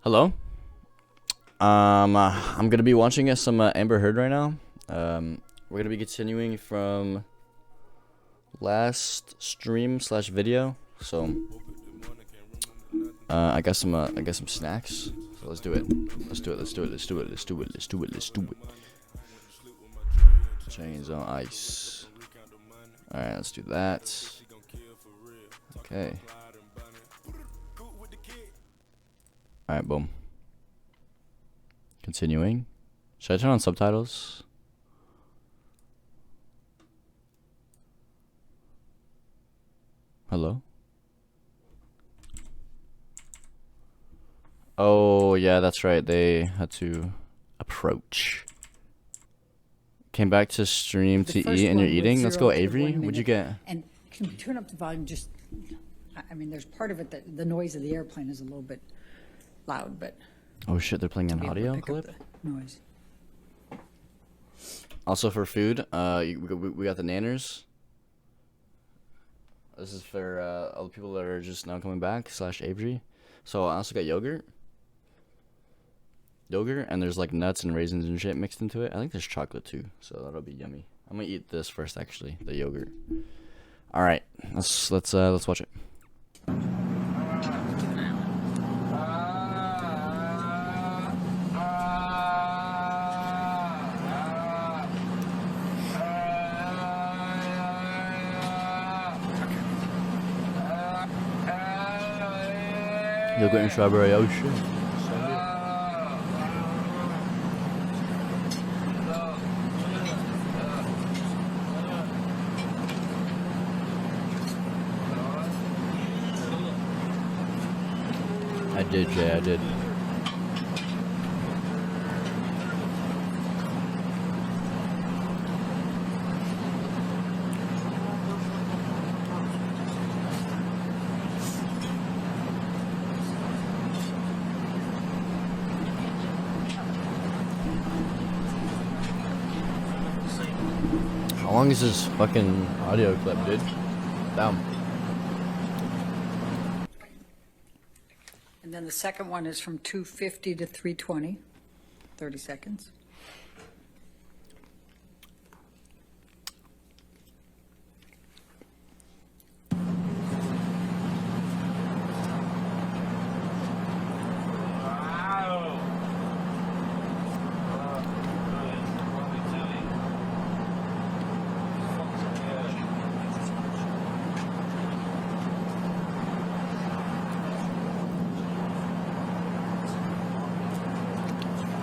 Hello. I'm gonna be watching some Amber Heard right now. We're gonna be continuing from last stream / video. So, I got some snacks. So let's do it. Let's do it. Chains on ice. All right, let's do that. Okay. All right, boom. Continuing. Should I turn on subtitles? Hello? Oh, yeah, that's right. They had to approach. Came back to stream to eat and you're eating? Let's go, Avery. What'd you get? And can we turn up the volume just, I mean, there's part of it that the noise of the airplane is a little bit loud, but. Oh shit, they're playing an audio clip? Noise. Also for food, we got the nanners. This is for all the people that are just now coming back / Avery. So I also got yogurt, and there's like nuts and raisins and shit mixed into it. I think there's chocolate too, so that'll be yummy. I'm gonna eat this first, actually, the yogurt. All right, let's watch it. Yogurt and strawberry, oh shit. I did, Jay, I did. How long is this fucking audio clip, dude? Damn. And then the second one is from 2:50 to 3:20, 30 seconds.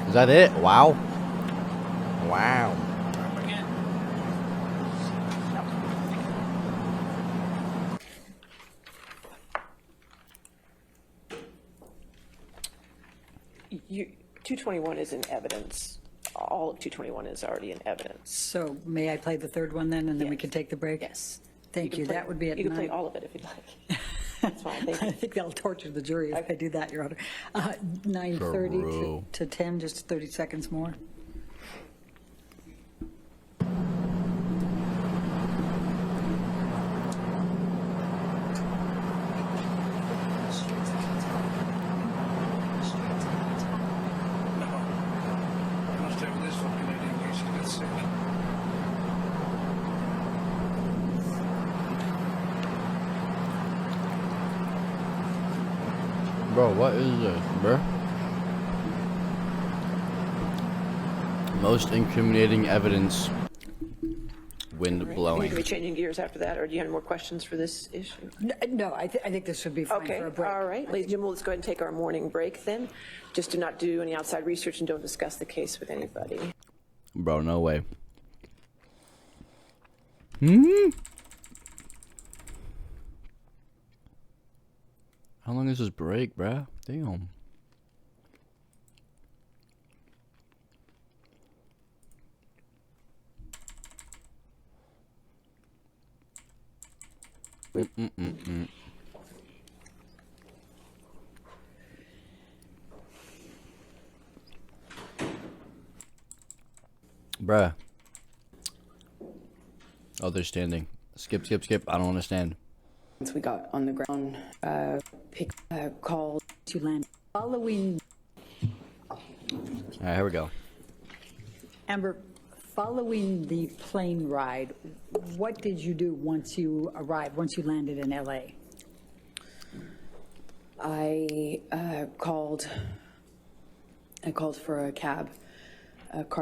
Is that it? Wow. Wow. You, 221 is in evidence. All of 221 is already in evidence. So may I play the third one then, and then we Yes. can take the break? Yes. Thank you. Play- That would be at You can play 9. all of it if you'd like. That's fine. Thank I you. think that'll torture the jury if I Okay. do that, Your Honor. 9:30 True. to 10, just 30 seconds more. Bro, what is this, bro? Most incriminating evidence. Wind All right. blowing. Are we changing gears after that, or do you have any more questions for this issue? No, I think this should be fine Okay, for a break. all right. Ladies and gentlemen, let's go ahead and take our morning break then. Just do not do any outside research and don't discuss the case with anybody. Bro, no way. How long is this break, bruh? Damn. Bruh. Oh, they're standing. Skip, skip, skip. I don't understand. Once we got on the ground, called To land. following, All right, here we go. Amber, following the plane ride, what did you do once you arrived, once you landed in LA? I called for a car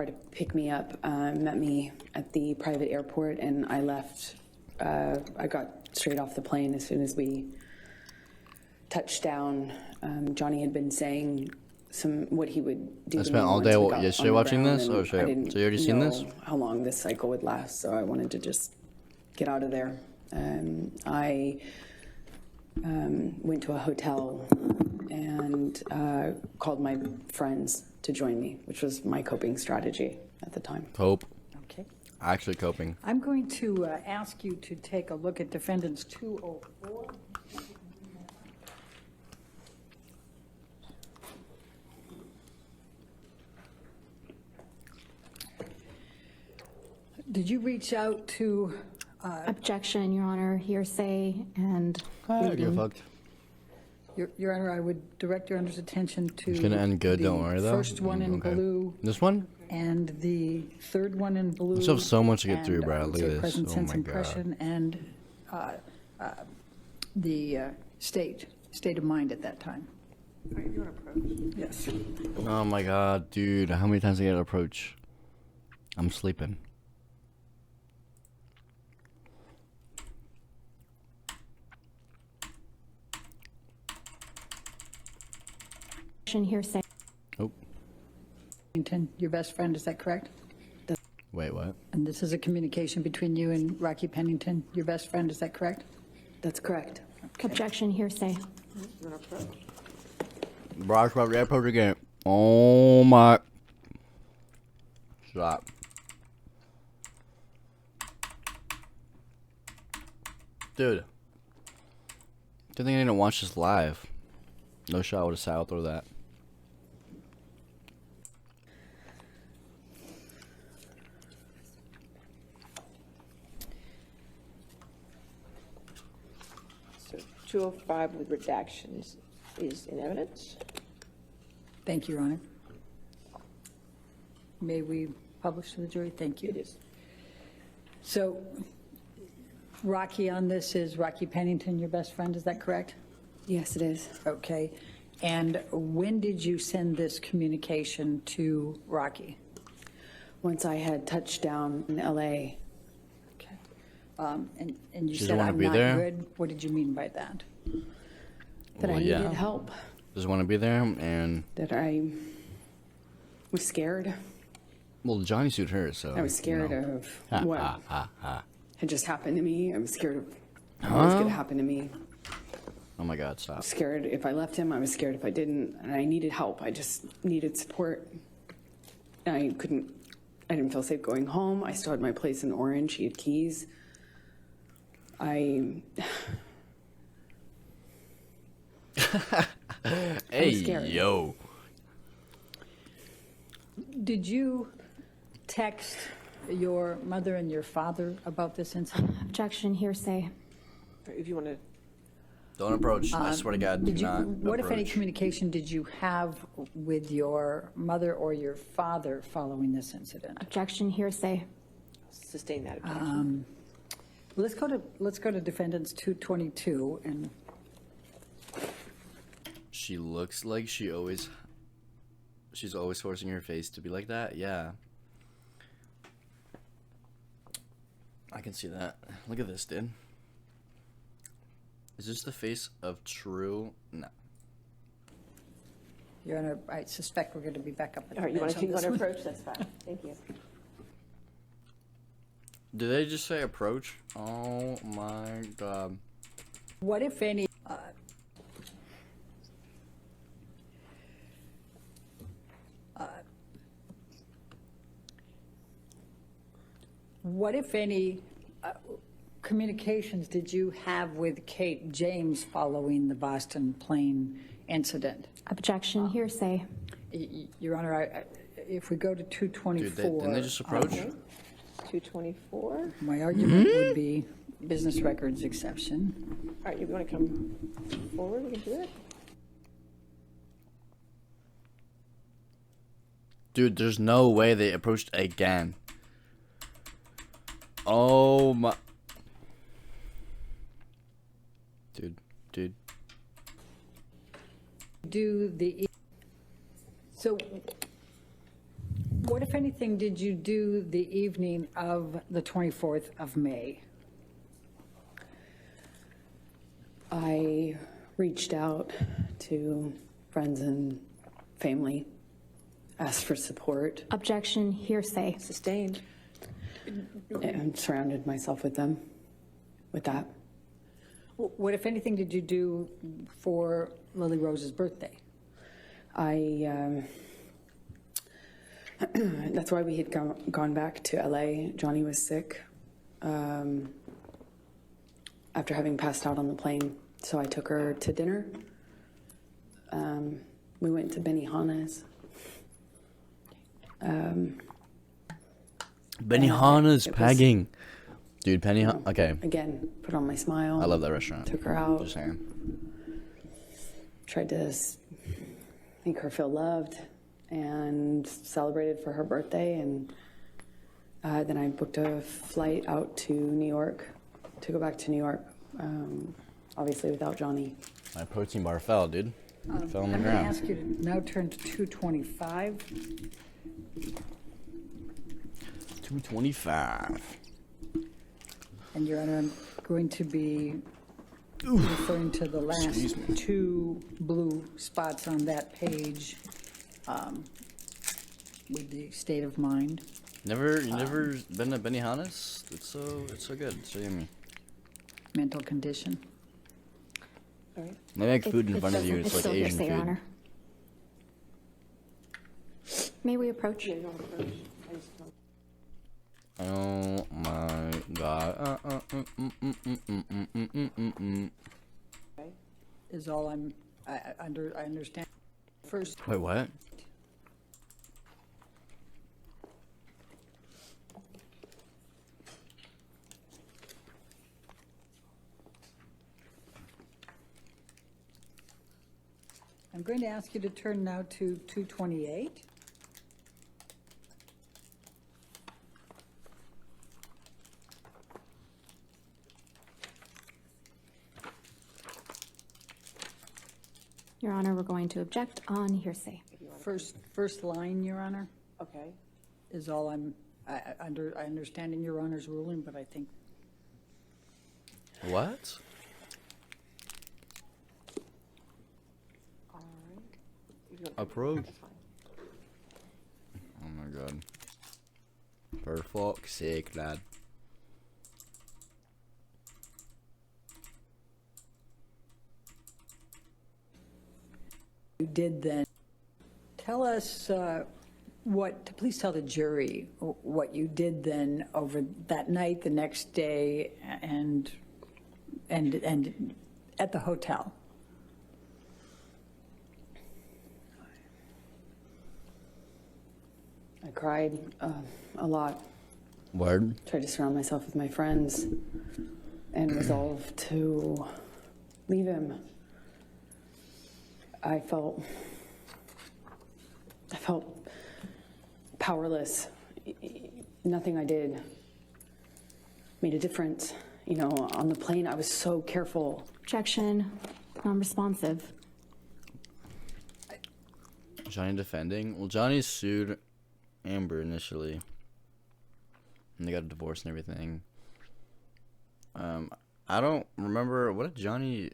to pick me up, met me at the private airport, and I left. I got straight off the plane as soon as we touched down. Johnny had been saying what he would do. I to spent me all once day we got yesterday on the watching ground, this? and Oh, shit. I didn't So you already seen this? know how long this cycle would last, so I wanted to just get out of there. I went to a hotel and called my friends to join me, which was my coping strategy at the time. Cope. Okay. Actually coping. I'm going to ask you to take a look at defendants 204. Did you reach out to, Objection, Your Honor, hearsay and You're reading. fucked. Your Honor, I would direct your Honor's attention to. It's gonna end good, don't worry, though. First one in Okay. blue This one? and the third one in blue. We still have so much to get through, and, Brad. I would Look at say this. Present Oh sense my God. impression and the state of mind at that time. Are you doing approach? Yes. Oh my God, dude. How many times I get to approach? I'm sleeping. Objection, hearsay. Oh, Your best friend, is that correct? wait, what? And this is a communication between you and Rocky Pennington, your best friend, is that correct? That's correct. Objection, hearsay. Brock about the approach again. Oh my. Stop. Dude. Good thing I didn't watch this live. No shot, I would have sat out through that. So 205 with redactions is in evidence. Thank you, Your Honor. May we publish to the jury? Thank you. It is. So, Rocky on this is Rocky Pennington, your best friend, is that correct? Yes, it is. Okay. And when did you send this communication to Rocky? Once I had touched down in LA, Okay. And you She said, doesn't wanna I'm be not there? good. What did you mean by that? that I Well, needed yeah. help, Just want to be there, and that I was scared. well, Johnny sued her, so I was scared you know. of what had just happened to me. I was scared of what was going to happen to me. Oh my God, stop. Scared if I left him. I was scared if I didn't. And I needed help. I just needed support. And I didn't feel safe going home. I still had my place in Orange. He had keys. Hey, scared. yo. Did you text your mother and your father about this incident? Objection, hearsay. If you want to, Don't approach. I swear to God, do Did you, not what, if any, approach. communication did you have with your mother or your father following this incident? Objection, hearsay. sustain that objection. Let's go to defendants 222 and She looks like she's always forcing her face to be like that. Yeah. I can see that. Look at this, dude. Is this the face of true? No. Your Honor, I suspect we're going to be back up at the All right, you want bench to on take this on one. approach? That's fine. Thank you. Did they just say approach? Oh my God. What, if any, what, if any, communications did you have with Kate James following the Boston plane incident? Objection, hearsay. Your Honor, if we go to 224. Dude, didn't they just approach? Okay. 224. My argument would be business records exception. All right, you want to come forward? We can do it. Dude, there's no way they approached again. Oh my. Dude. So what, if anything, did you do the evening of the 24th of May? I reached out to friends and family, asked for support, Objection, hearsay. Sustained. and surrounded myself with them, with that. What, if anything, did you do for Lily Rose's birthday? That's why we had gone back to LA. Johnny was sick after having passed out on the plane. So I took her to dinner. We went to Benihana's. Benihana's it was- pegging. Dude, okay. Again, put on my smile. I love that restaurant. Took her out. Just saying. Tried to make her feel loved and celebrated for her birthday. And then I booked a flight out to New York to go back to New York, obviously without Johnny. My protein bar fell, dude. It fell on the I'm going to ground. ask you to now turn to 225. 225. And Your Honor, I'm going to be referring to the last Excuse me. two blue spots on that page with the state of mind. You never been to Benihana's? It's so good. It's so yummy. Mental condition. All right. They make food in It front of you. doesn't- It's like still Asian hearsay, Your food. Honor. May we approach? Yeah, you don't approach. I just don't- Oh my god. Is all I understand. First, Wait, what? I'm going to ask you to turn now to 228. Your Honor, we're going to object on hearsay. First line, Your Honor, Okay. is all I understand in Your Honor's ruling, but I think What? All right. You don't- Approve. That's fine. Oh my god. For fuck's sake, lad. you did then. Tell us please tell the jury what you did then over that night, the next day, and at the hotel. I cried a lot. Word? Tried to surround myself with my friends and resolved to leave him. I felt powerless. Nothing I did made a difference. You know, on the plane, I was so careful. Objection, non-responsive. Johnny defending? Well, Johnny sued Amber initially. And they got a divorce and everything. I don't remember. What did Johnny...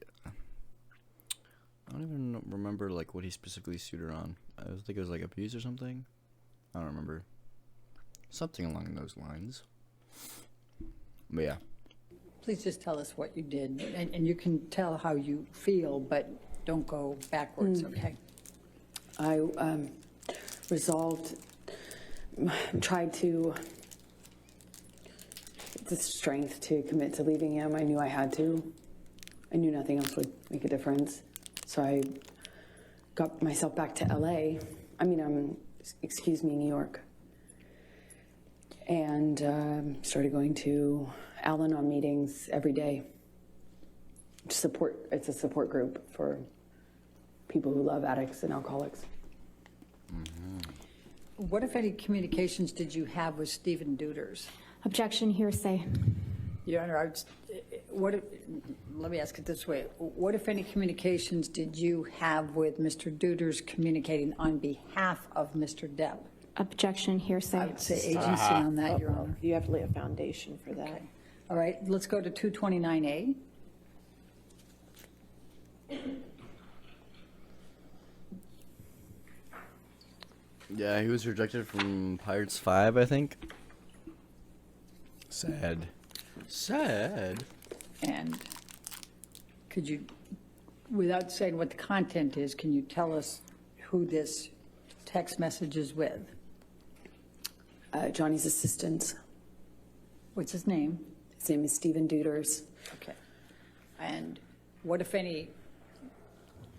I don't even remember, like, what he specifically sued her on. I think it was, like, abuse or something. I don't remember. Something along those lines. But yeah. Please just tell us what you did, and you can tell how you feel, but don't go backwards, okay? I resolved, tried to get the strength to commit to leaving him. I knew I had to. I knew nothing else would make a difference. So I got myself back to LA. New York. And started going to Al-Anon meetings every day. It's a support group for people who love addicts and alcoholics. What, if any, communications did you have with Stephen Duders? Objection, hearsay. Your Honor, let me ask it this way. What, if any, communications did you have with Mr. Duders communicating on behalf of Mr. Depp? Objection, hearsay. I would say agency on that, Your Honor. You have to lay a foundation for that. Okay. All right, let's go to 229A. Yeah, he was rejected from Pirates 5, I think. Sad. Sad. And could you, without saying what the content is, can you tell us who this text message is with? Johnny's assistant. What's his name? His name is Stephen Duders. Okay. And what, if any,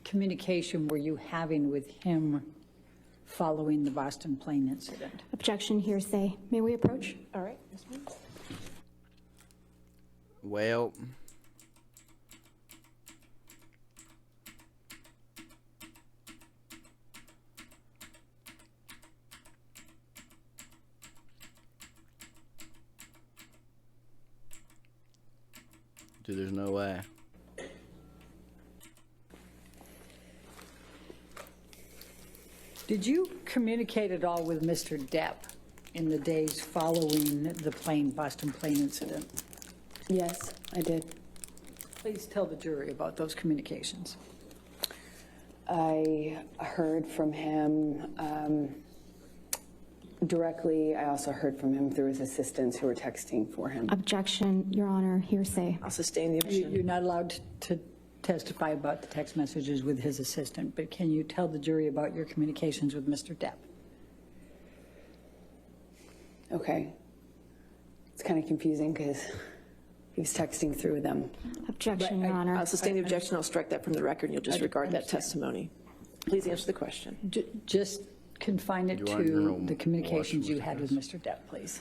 communication were you having with him following the Boston plane incident? Objection, hearsay. May we approach? All right, Ms. Wynn? Well, dude, there's no way. Did you communicate at all with Mr. Depp in the days following the Boston plane incident? Yes, I did. Please tell the jury about those communications. I heard from him directly. I also heard from him through his assistants who were texting for him. Objection, Your Honor, hearsay. I'll sustain the You're objection. not allowed to testify about the text messages with his assistant, but can you tell the jury about your communications with Mr. Depp? Okay. It's kind of confusing because he was texting through them. Objection, But Your Honor. I'll sustain the objection. I'll strike that from the record, and you'll disregard that understand. testimony. Please answer the question. Just confine it You want to know to the communications you what had with Mr. Depp, please.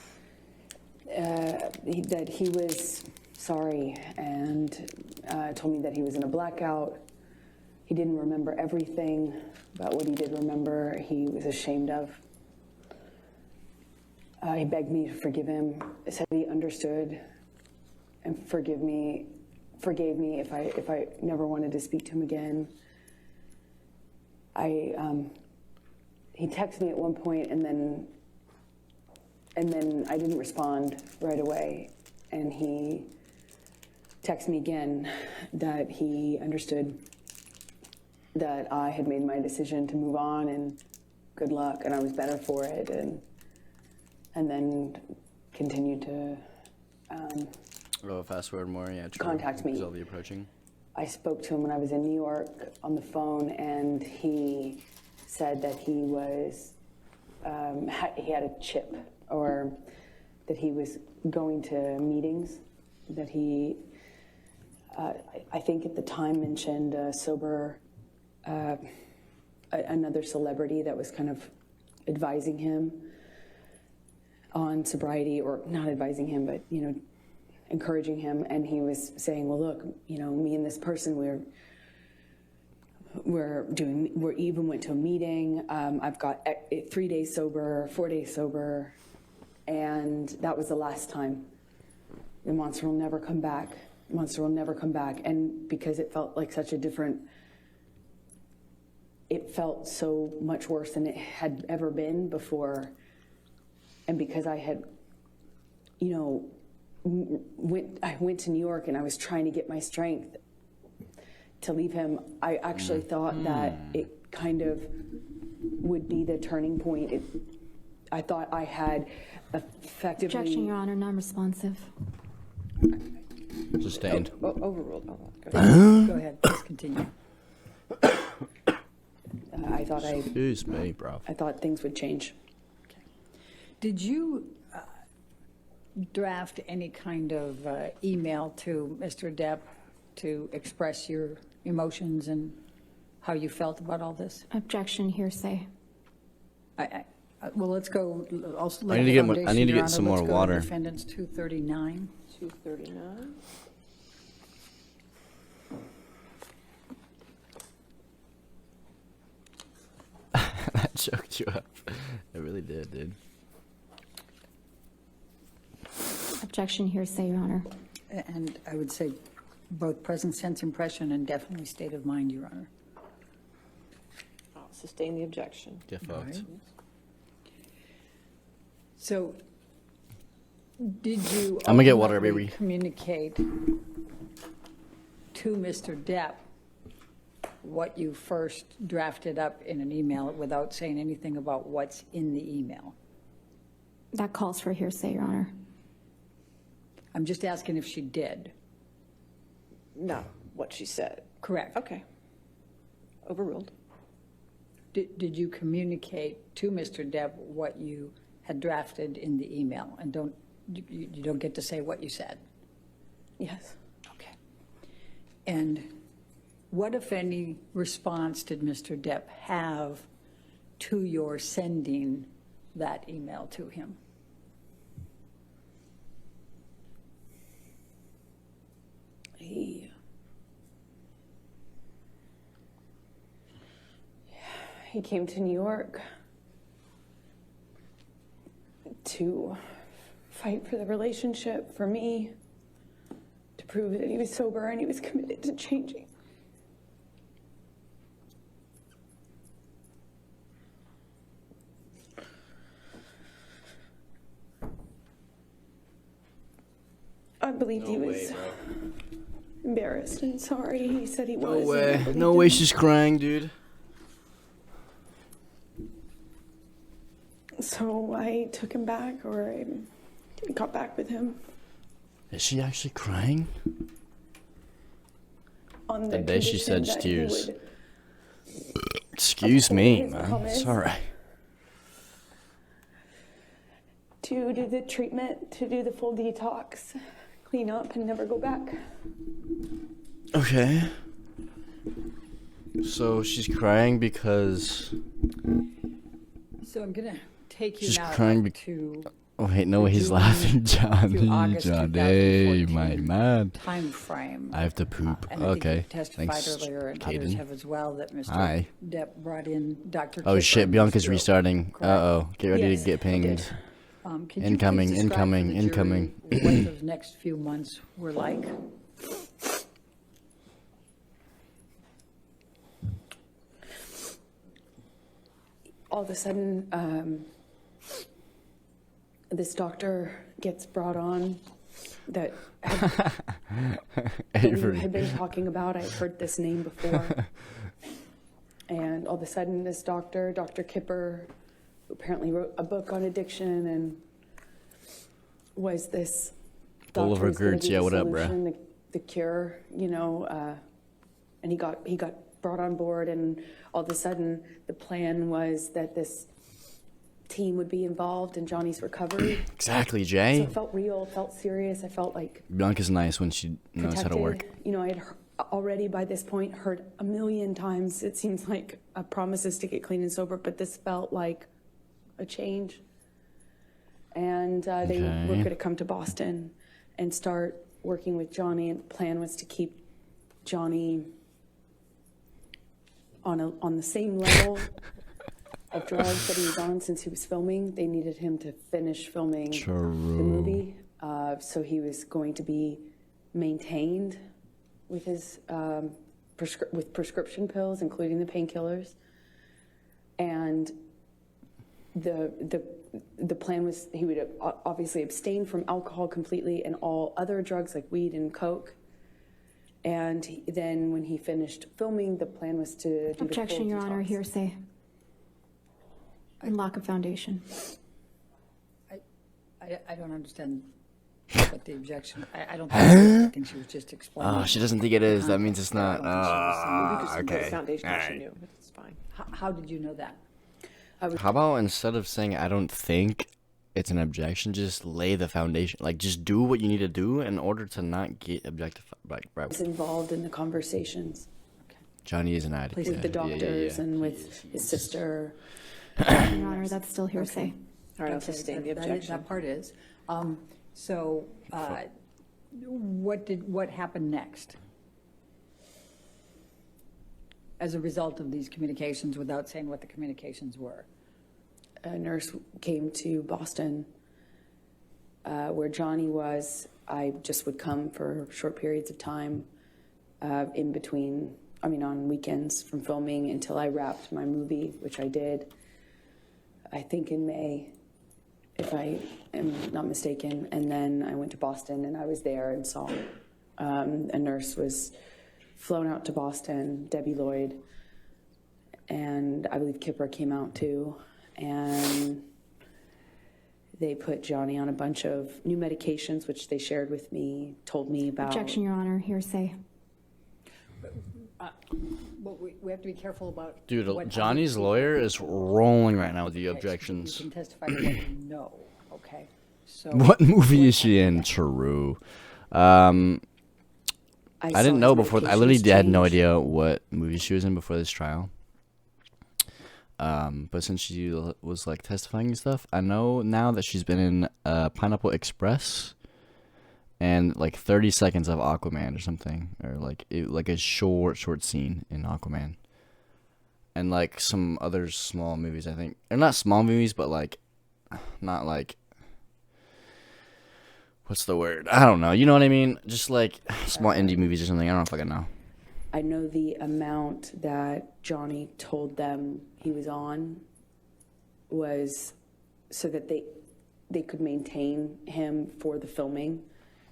That he was sorry and told me that he was in a blackout. He didn't remember everything, but what he did remember, he was ashamed of. He begged me to forgive him, said he understood and forgave me if I never wanted to speak to him again. He texted me at one point and then I didn't respond right away, and he texted me again that he understood that I had made my decision to move on and good luck and I was better for it, and then continued to Oh, fast forward more, yeah. True. Contact me. Because of the approaching. I spoke to him when I was in New York on the phone, and he said that he was he had a chip, or that he was going to meetings, that he I think at the time mentioned another celebrity that was kind of advising him on sobriety, or not advising him, but encouraging him, and he was saying, well, look, me and this person, we even went to a meeting. I've got 3 days sober, 4 days sober, and that was the last time. The monster will never come back. The monster will never come back. And because it felt like it felt so much worse than it had ever been before. And because I had, I went to New York and I was trying to get my strength to leave him, I actually thought that it kind of would be the turning point. I thought I had effectively... Objection, Your Honor, non-responsive. Sustained. Overruled. Oh, go ahead. Go ahead, please continue. I thought Excuse me, bro. I thought things would change. Did you draft any kind of email to Mr. Depp to express your emotions and how you felt about all this? Objection, hearsay. Well, let's go. Also, I need to get some more water. Defendants 239. 239. That choked you up. It really really did, dude. Objection, hearsay, Your Honor. And I would say both present sense impression and definitely state of mind, Your Honor. I'll sustain the objection. Get All fucked. right. So, did you I'ma get water, ultimately baby. communicate to Mr. Depp what you first drafted up in an email without saying anything about what's in the email? That calls for hearsay, Your Honor. I'm just asking if she did. Not what she said. Correct. Okay. Overruled. Did you communicate to Mr. Depp what you had drafted in the email? And you don't get to say what you said? Yes. Okay. And what, if any, response did Mr. Depp have to your sending that email to him? He came to New York to fight for the relationship, for me, to prove that he was sober and he was committed to changing. I believed he was embarrassed and sorry. He said he was. No way. and I believed No way him. she's crying, dude. So I took him back, or I got back with him Is she actually crying? on The day she condition said that he tears. would Excuse uphold me, his man. promise. Sorry. to do the treatment, to do the full detox, clean up, and never go back. Okay. So she's crying because. So I'm going to take you She's now crying to Oh wait, no, he's June laughing, to Johnny. August Johnny, my 2014 man. time frame. I have to poop. And I think Okay. you testified Thanks, earlier, and others Caden. have as well, that Mr. Hi. Depp brought in Dr. Oh Kipper shit, and Bianca's Mr. restarting. Correct. Uh-oh. Get ready Yes, to get I did. pinged. Could you Incoming, please describe for incoming, the jury incoming. what those next few months were like? All of a sudden, this doctor gets brought on that you Avery. had been talking about. I'd heard this name before. And all of a sudden, this doctor, Dr. Kipper, who apparently wrote a book on addiction and was this Full of doctor who's gonna regrets. be Yeah, the what up, bruh? solution, the cure, you know, and he got brought on board, and all of a sudden, the plan was that this team would be involved in Johnny's recovery. Exactly, So Jay. it felt real, felt serious. I felt like Bianca's nice when she knows how to work. protected. You know, I had already by this point heard a million times, it seems like, promises to get clean and sober, but this felt like a change. And they were Okay. going to come to Boston and start working with Johnny, and the plan was to keep Johnny on the same level of drugs that he was on since he was filming. They needed him to finish filming the movie, so he was going to be maintained with his with prescription pills, including the painkillers. And the plan was he would obviously abstain from alcohol completely and all other drugs like weed and coke. And then when he finished filming, the plan was to do the Objection, full Your Honor, detox. hearsay. And lack of foundation. I don't understand what the objection, I don't think, I think she was just explaining. Oh, she doesn't think it is. That means it's not. Because Okay. the foundation All issue right. knew, but it's fine. How did you know that? How about instead of saying I don't think it's an objection, just lay the foundation. Like, just do what you need to do in order to not get objectified. Like, bro, Was involved in the conversations Johnny is an addict. with the doctors and with his sister. Your Honor, that's still hearsay. All right, I'll Okay, sustain the that- objection. That part is. So what happened next? As a result of these communications, without saying what the communications were? a nurse came to Boston where Johnny was. I just would come for short periods of time in between, on weekends from filming until I wrapped my movie, which I did, I think in May, if I am not mistaken. And then I went to Boston and I was there and saw a nurse was flown out to Boston, Debbie Lloyd, and I believe Kipper came out too. And they put Johnny on a bunch of new medications, which they shared with me, told me about. Objection, Your Honor, hearsay. Well, we have to be careful about. Dude, what Johnny's other lawyer is rolling right now with the people- objections. You can testify to what you know, okay? So. What movie is she in? True. I saw didn't know his before. I literally medications had no change. idea what movie she was in before this trial. But since she was like testifying and stuff, I know now that she's been in Pineapple Express and like 30 seconds of Aquaman or something, or like a short scene in Aquaman, and like some other small movies. I think, or not small movies, but like not like. What's the word? I don't know. You know what I mean? Just like small indie movies or something. I don't know if I can know. I know the amount that Johnny told them he was on was so that they could maintain him for the filming,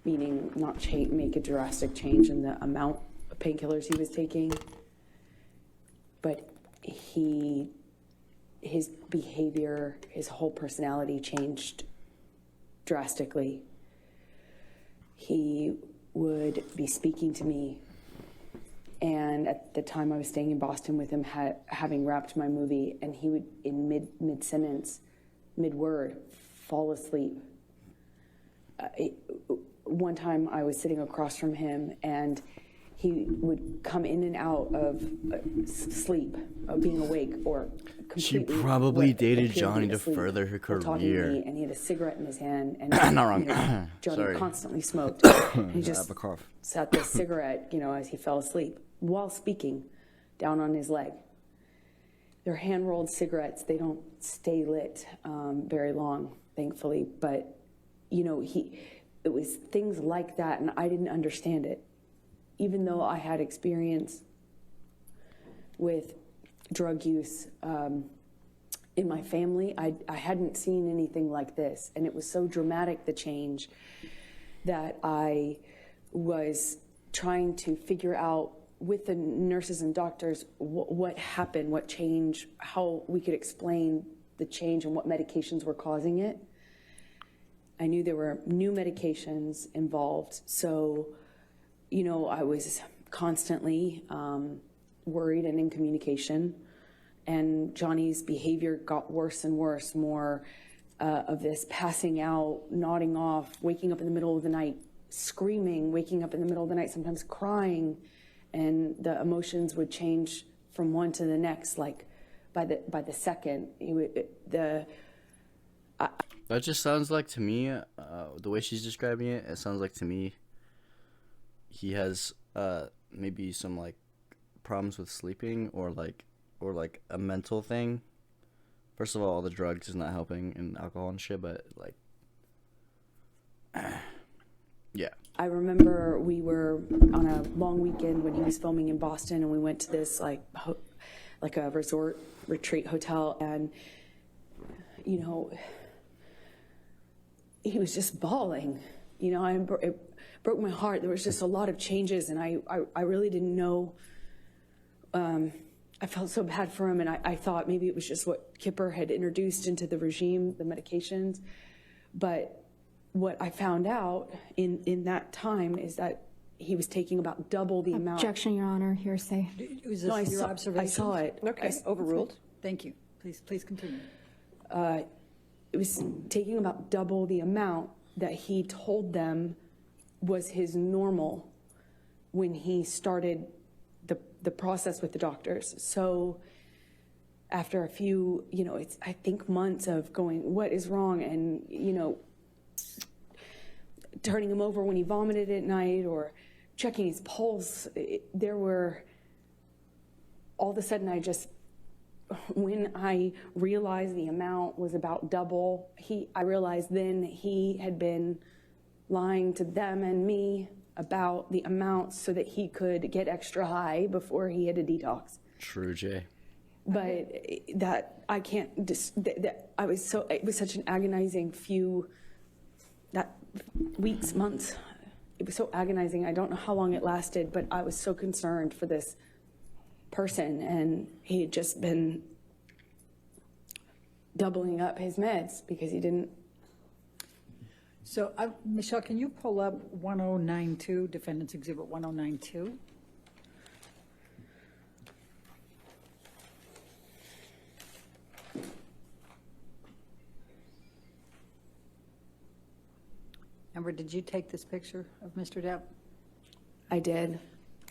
meaning not make a drastic change in the amount of painkillers he was taking. But his behavior, his whole personality changed drastically. He would be speaking to me, and at the time I was staying in Boston with him, having wrapped my movie, and he would, in mid-sentence, mid-word, fall asleep. One time I was sitting across from him, and he would come in and out of sleep, of being awake, or She completely probably what dated appeared to be Johnny to asleep further her while talking to career. me, and he had a cigarette in his hand, and Not wrong. Johnny Sorry. constantly smoked. And he I just have a cough. sat the cigarette, as he fell asleep while speaking, down on his leg. They're hand-rolled cigarettes. They don't stay lit very long, thankfully. But it was things like that, and I didn't understand it. Even though I had experience with drug use in my family, I hadn't seen anything like this. And it was so dramatic, the change, that I was trying to figure out with the nurses and doctors what happened, what changed, how we could explain the change and what medications were causing it. I knew there were new medications involved, so I was constantly worried and in communication, and Johnny's behavior got worse and worse, more of this passing out, nodding off, waking up in the middle of the night, screaming, waking up in the middle of the night, sometimes crying, and the emotions would change from one to the next, like by the second. That just sounds like to me, the way she's describing it, it sounds like to me he has maybe some like problems with sleeping or like a mental thing. First of all the drugs is not helping, and alcohol and shit, but like yeah. I remember we were on a long weekend when he was filming in Boston, and we went to this like a resort retreat hotel, and he was just bawling. It broke my heart. There was just a lot of changes, and I really didn't know. I felt so bad for him, and I thought maybe it was just what Kipper had introduced into the regime, the medications. But what I found out in that time is that he was taking about double the amount. Objection, Your Honor, hearsay. Was this No, your observation? I saw it. Okay, overruled. Thank you. Please continue. It was taking about double the amount that he told them was his normal when he started the process with the doctors. So after a few, it's, I think, months of going, what is wrong? And, turning him over when he vomited at night or checking his pulse, there were, all of a sudden I just when I realized the amount was about double, I realized then he had been lying to them and me about the amounts so that he could get extra high before he had a detox. True, Jay. But that I can't that I was so, it was such an agonizing weeks, months. It was so agonizing. I don't know how long it lasted, but I was so concerned for this person, and he had just been doubling up his meds because he didn't. So, Michelle, can you pull up 1092, Defendant's Exhibit 1092? Amber, did you take this picture of Mr. Depp? I did.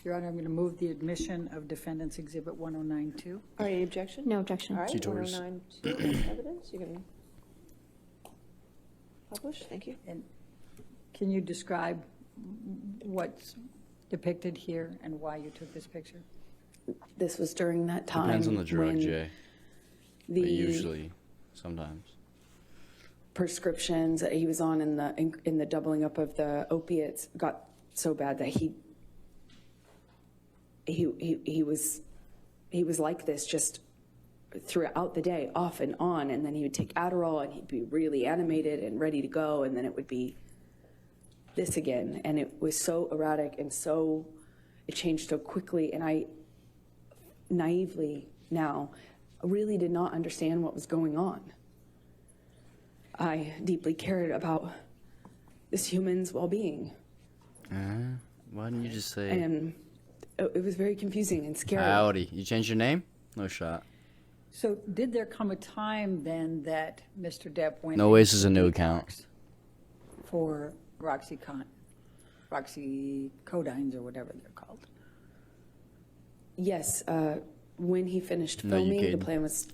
Your Honor, I'm going to move the admission of Defendant's Exhibit 1092. All right, any objection? No objection. All right, Tutors. 1092 evidence, you can publish, thank you. And can you describe what's depicted here and why you took this picture? This was during that time. Depends on the drug, when Jay. But The usually, sometimes. prescriptions that he was on in the doubling up of the opiates got so bad that he was like this just throughout the day, off and on, and then he would take Adderall and he'd be really animated and ready to go, and then it would be this again, and it was so erratic and so, it changed so quickly, and I naively now really did not understand what was going on. I deeply cared about this human's well-being, Why didn't you just say, and it was very confusing and scary. howdy? You changed your name? No shot. So did there come a time then that Mr. Depp went No ways into is a new detox account. for Roxycodines or whatever they're called? Yes, when he finished No, you filming, the kidding. plan was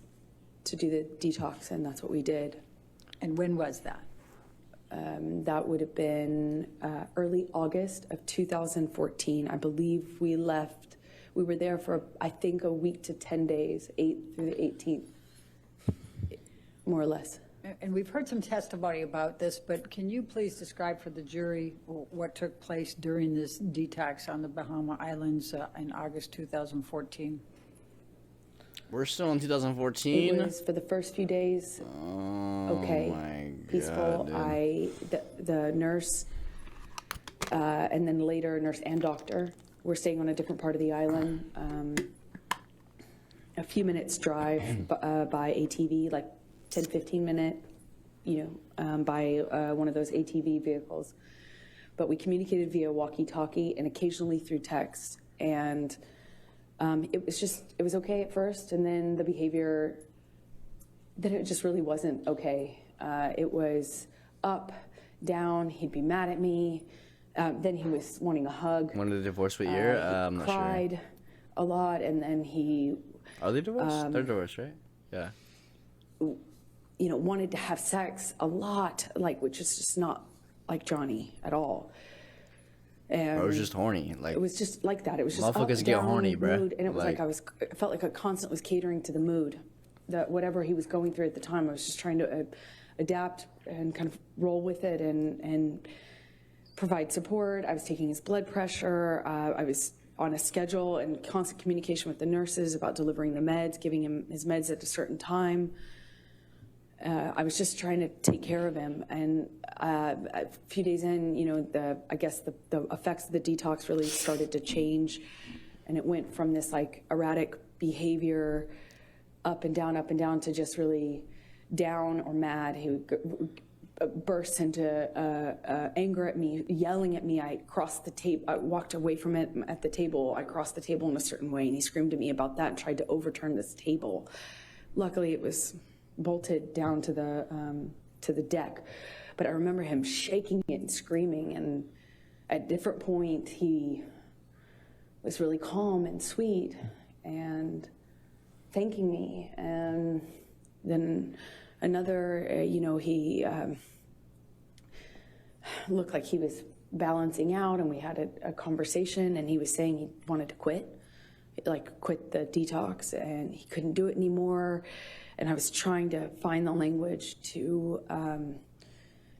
to do the detox, and that's what we did. And when was that? That would have been early August of 2014. I believe we left, we were there for, I think, a week to 10 days, 8th through the 18th, more or less. And we've heard some testimony about this, but can you please describe for the jury what took place during this detox on the Bahama Islands in August 2014? We're still in 2014. It was for the first few days, okay, my peaceful. God, The nurse, and then later nurse and doctor were staying on a different part of the island. A few minutes drive by ATV, like 10, 15 minute, by one of those ATV vehicles. But we communicated via walkie-talkie and occasionally through text. And it was okay at first, and then the behavior, then it just really wasn't okay. It was up, down, he'd be mad at me, then he was wanting a hug. When did they divorce? What year? He I'm not sure. cried a lot, and then he, Are they divorced? They're divorced, right? Yeah. wanted to have sex a lot, which is just not like Johnny at all. And Or it was just horny. Like, it was just like that. It was just up, motherfuckers get down, horny, bruh. mood, and it was Like- it felt like a constant was catering to the mood, that whatever he was going through at the time. I was just trying to adapt and kind of roll with it and provide support. I was taking his blood pressure. I was on a schedule and constant communication with the nurses about delivering the meds, giving him his meds at a certain time. I was just trying to take care of him, and a few days in, I guess the effects of the detox really started to change, and it went from this erratic behavior, up and down, to just really down or mad. He would burst into anger at me, yelling at me. I crossed the table. I walked away from it at the table. I crossed the table in a certain way, and he screamed at me about that and tried to overturn this table. Luckily, it was bolted down to the deck, but I remember him shaking it and screaming, and at a different point he was really calm and sweet and thanking me, and then another, he looked like he was balancing out, and we had a conversation, and he was saying he wanted to quit. like quit the detox, and he couldn't do it anymore. And I was trying to find the language to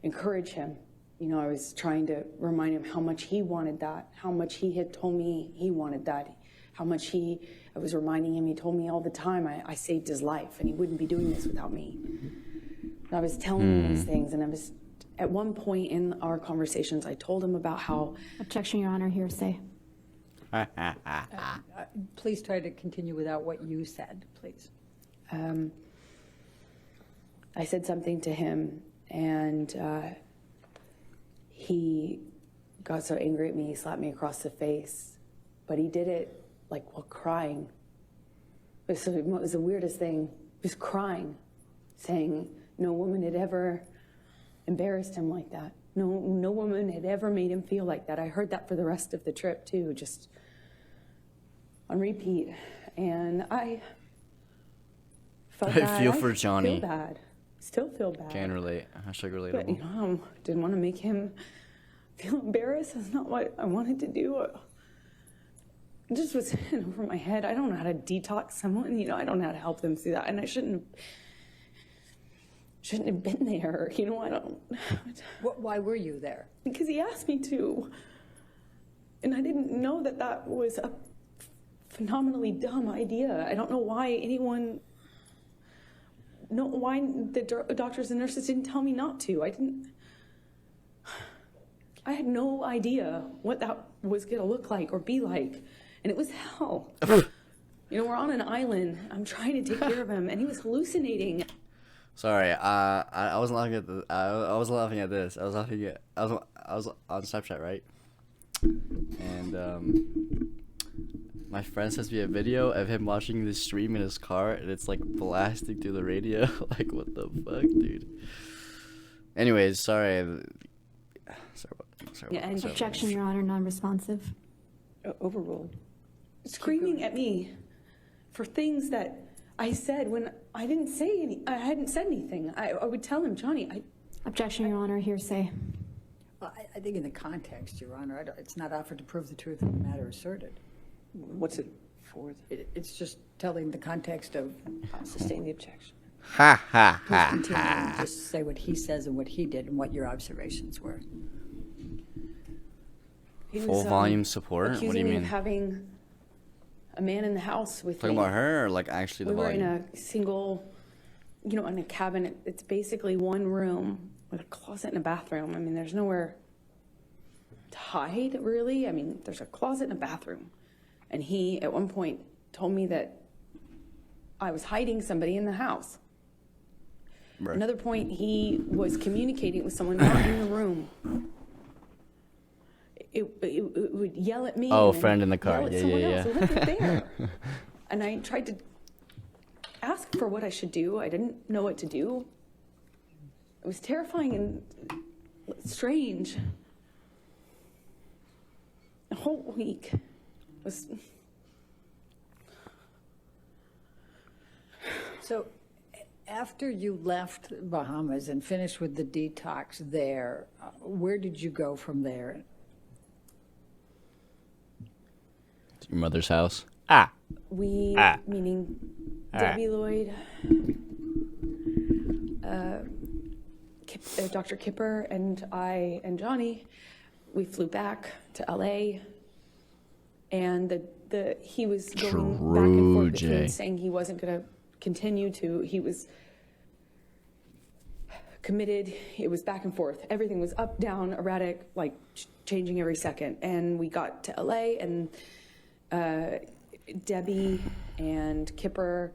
encourage him. You know, I was trying to remind him how much he wanted that, how much he had told me he wanted that, how much I was reminding him, he told me all the time, I saved his life, and he wouldn't be doing this without me. And I was telling him these things, and at one point in our conversations, I told him about how... Objection, Your Honor, hearsay. Please try to continue without what you said, please. I said something to him, and he got so angry at me, he slapped me across the face. But he did it, like, while crying. It was the weirdest thing. He was crying, saying no woman had ever embarrassed him like that. No woman had ever made him feel like that. I heard that for the rest of the trip, too, just on repeat. And I felt bad. I feel for Johnny. I feel bad. Still feel bad. Can relate. Hashtag relatable. But, you know, I didn't want to make him feel embarrassed. That's not what I wanted to do. It just was in over my head. I don't know how to detox someone. You know, I don't know how to help them through that. And I shouldn't have been there. You know, I don't. Why were you there? Because he asked me to. And I didn't know that that was a phenomenally dumb idea. I don't know why why the doctors and nurses didn't tell me not to. I had no idea what that was going to look like or be like. And it was hell. You know, we're on an island. I'm trying to take care of him, and he was hallucinating. Sorry, I wasn't laughing at the. I wasn't laughing at this. I was on Snapchat, right? And my friend sends me a video of him watching the stream in his car, and it's like blasting through the radio. Like, what the fuck, dude? Anyways, sorry. Sorry. Objection, Your Honor, non-responsive. Overruled. Screaming at me for things that I said when I didn't say I hadn't said anything. I would tell him, Johnny, Objection, Your Honor, hearsay. Well, I think in the context, Your Honor, it's not offered to prove the truth of the matter asserted. What's it for? It's just telling the context of. I'll sustain the objection. Ha ha Please ha continue ha. and just say what he says and what he did and what your observations were. he was, Full volume support? What do you accusing me mean? of having a man in the house with Talking me. about her, or like actually the We were volume? in a single, you know, in a cabin. It's basically one room with a closet and a bathroom. I mean, there's nowhere to hide, really. I mean, there's a closet and a bathroom. And he, at one point, told me that I was hiding somebody in the house. Right. Another point, he was communicating with someone not in the room. It would yell at me. Oh, and then friend in the car. Yell at Yeah, someone yeah, else. yeah. It wasn't there. And I tried to ask for what I should do. I didn't know what to do. It was terrifying and strange. The whole week was. So after you left Bahamas and finished with the detox there, where did you go from there? Your mother's house. Meaning Debbie Lloyd, Dr. Kipper, and I and Johnny, we flew back to LA, and he was going back and forth between Jay. saying he wasn't going to continue to, he was committed. It was back and forth. Everything was up, down, erratic, like changing every second. And we got to LA, and Debbie and Kipper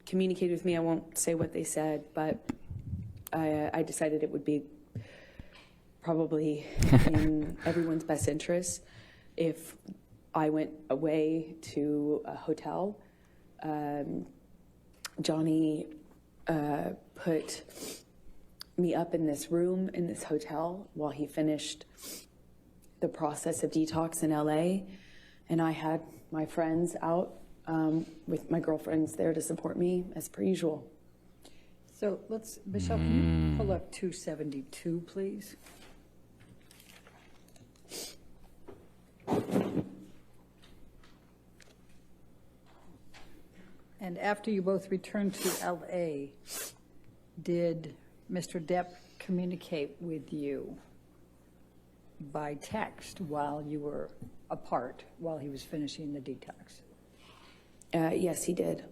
communicated with me. I won't say what they said, but I decided it would be probably in everyone's best interest if I went away to a hotel. Johnny put me up in this room in this hotel while he finished the process of detox in LA. And I had my friends out with my girlfriends there to support me as per usual. So Michelle, can you pull up 272, please? And after you both returned to LA, did Mr. Depp communicate with you by text while you were apart, while he was finishing the detox? Yes, he did.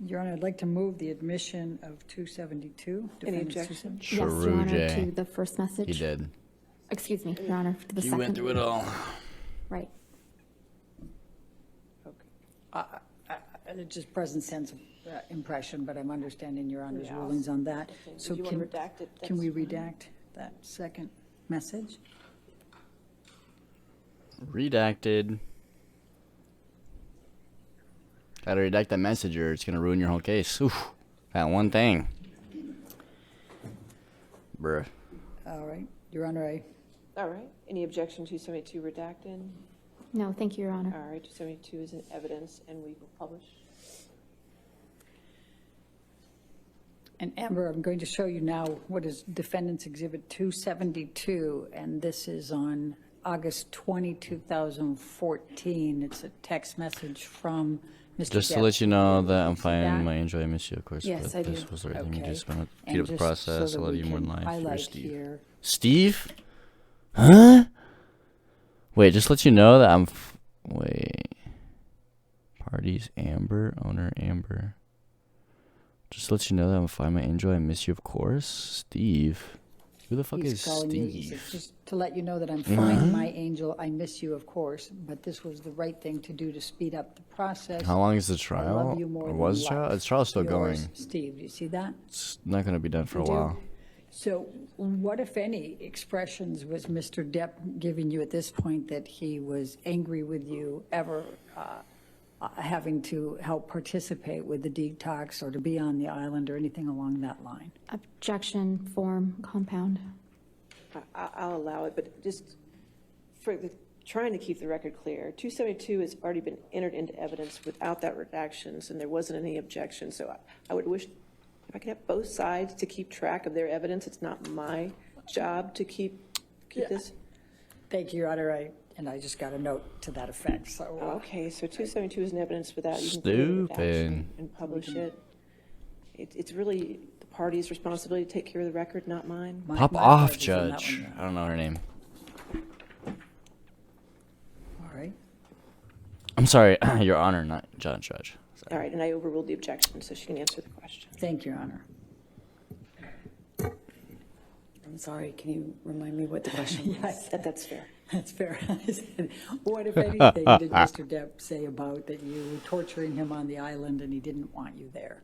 Your Honor, I'd like to move the admission of 272. Any defendants objection? 272. Yes, Your Honor, Jay. to the first message. He did. Excuse me, Your Honor, to the He second. went through it all. Right. It's just present sense of impression, but I'm understanding Your Honor's Yeah. rulings on that. Okay. So If you want to redact it, can we that's fine. redact that second message? Redacted. Gotta redact that message or it's gonna ruin your whole case. Oof. That one thing. Bruh. All right, Your Honor, All right. Any objection to 272 redacted? No, thank you, Your Honor. All right, 272 is in evidence, and we will publish. and Amber, I'm going to show you now what is Defendant's Exhibit 272, and this is on August 20, 2014. It's a text message from Mr. Just to Depp. let you know that I'm See fine. that? My enjoy, I miss you, of course. Yes, but I do. this was the right thing to do. Okay. Just want to And speed up the just process. so that I'll let we you more can in life. You're highlight Steve. here. Steve? Huh? Wait, just let you know that I'm. Wait. Parties Amber, owner Amber. Just let you know that I'm fine, my angel. I miss you, of course. Steve. Who the fuck He's is calling you. He said, Steve? just to let you know that I'm fine, my angel. I miss you, of course, but this was the right thing to do to speed up the process. How long is the I trial? love you more Or than was the trial? life. The trial's still Yours, going. Steve, do you see that? It's not going to be done for a You do? while. So what, if any, expressions was Mr. Depp giving you at this point that he was angry with you ever having to help participate with the detox or to be on the island or anything along that line? Objection, form, compound. I'll allow it, but just for trying to keep the record clear, 272 has already been entered into evidence without that redactions, and there wasn't any objection. So I would wish if I could have both sides to keep track of their evidence. It's not my job to keep this. Thank you, Your Honor. I just got a note to that effect, so. Okay, so 272 is in evidence without you can put it in Stupid. redaction and publish it. It's really the party's responsibility to take care of the record, not mine. Pop my off, apologies on that Judge. one, I don't know her name. All right. I'm sorry, Your Honor, not Judge. Sorry. All right, and I overruled the objection, so she can answer the question. Thank you, Your Honor. I'm sorry, can you remind me what the question was? Yes, That's fair. that's fair. I said, what, if anything, did Mr. Depp say about that you were torturing him on the island and he didn't want you there?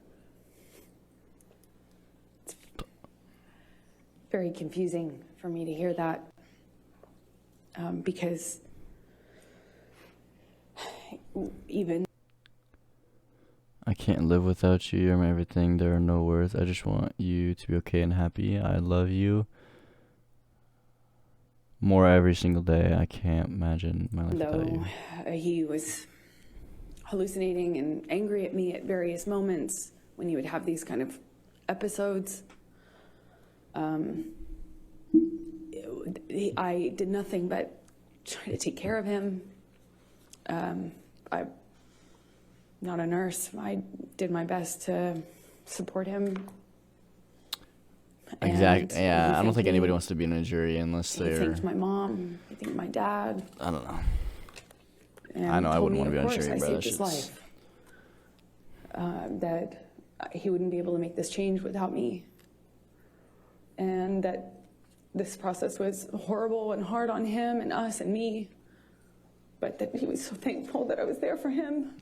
Very confusing for me to hear that, because even I can't live without you. You're my everything. There are no words. I just want you to be okay and happy. I love you more every single day. I can't imagine my life without you. though he was hallucinating and angry at me at various moments when he would have these kind of episodes, I did nothing but try to take care of him. I'm not a nurse. I did my best to support him. Exactly. And Yeah, he I don't thanked think anybody me. wants to be in a jury unless He they're. thanked my mom. He thanked my dad. I don't know. And I know, I told wouldn't me, wanna be of on course, jury, I bro. saved That his shit's- life. That he wouldn't be able to make this change without me. And that this process was horrible and hard on him and us and me. But that he was so thankful that I was there for him.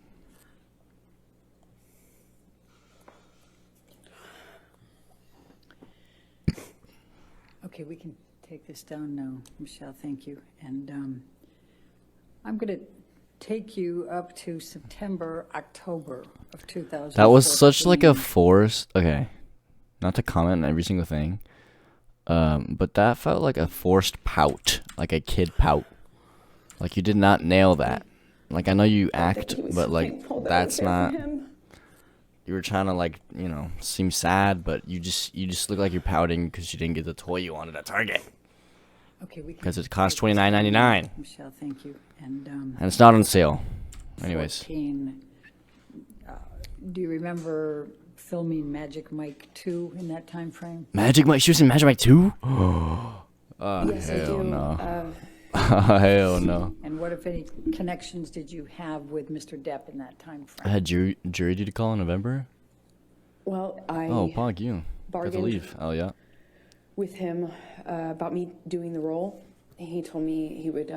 Okay, we can take this down now, Michelle, thank you. And I'm going to take you up to September, October of 2014. That was such like a forced. Okay, not to comment on every single thing, but that felt like a forced pout, like a kid pout. Like you did not nail that. Like I know you That act, he was but so like thankful that I was that's there for not. him. You were trying to like seem sad, but you just look like you're pouting because you didn't get the toy you wanted at Target. Okay, we can. Because it costs take this down now, $29.99. Michelle, thank you. And And it's not on sale. Anyways, 14, Do you remember filming Magic Mike 2 in that time frame? Magic Mike. She was in Magic Mike 2? Yes, I do. No. Hell no. And what, if any, connections did you have with Mr. Depp in that time I frame? had jury duty call in November. Well, I Oh, Pog, you got to bargained leave. Oh, yeah. with him about me doing the role. He told me he would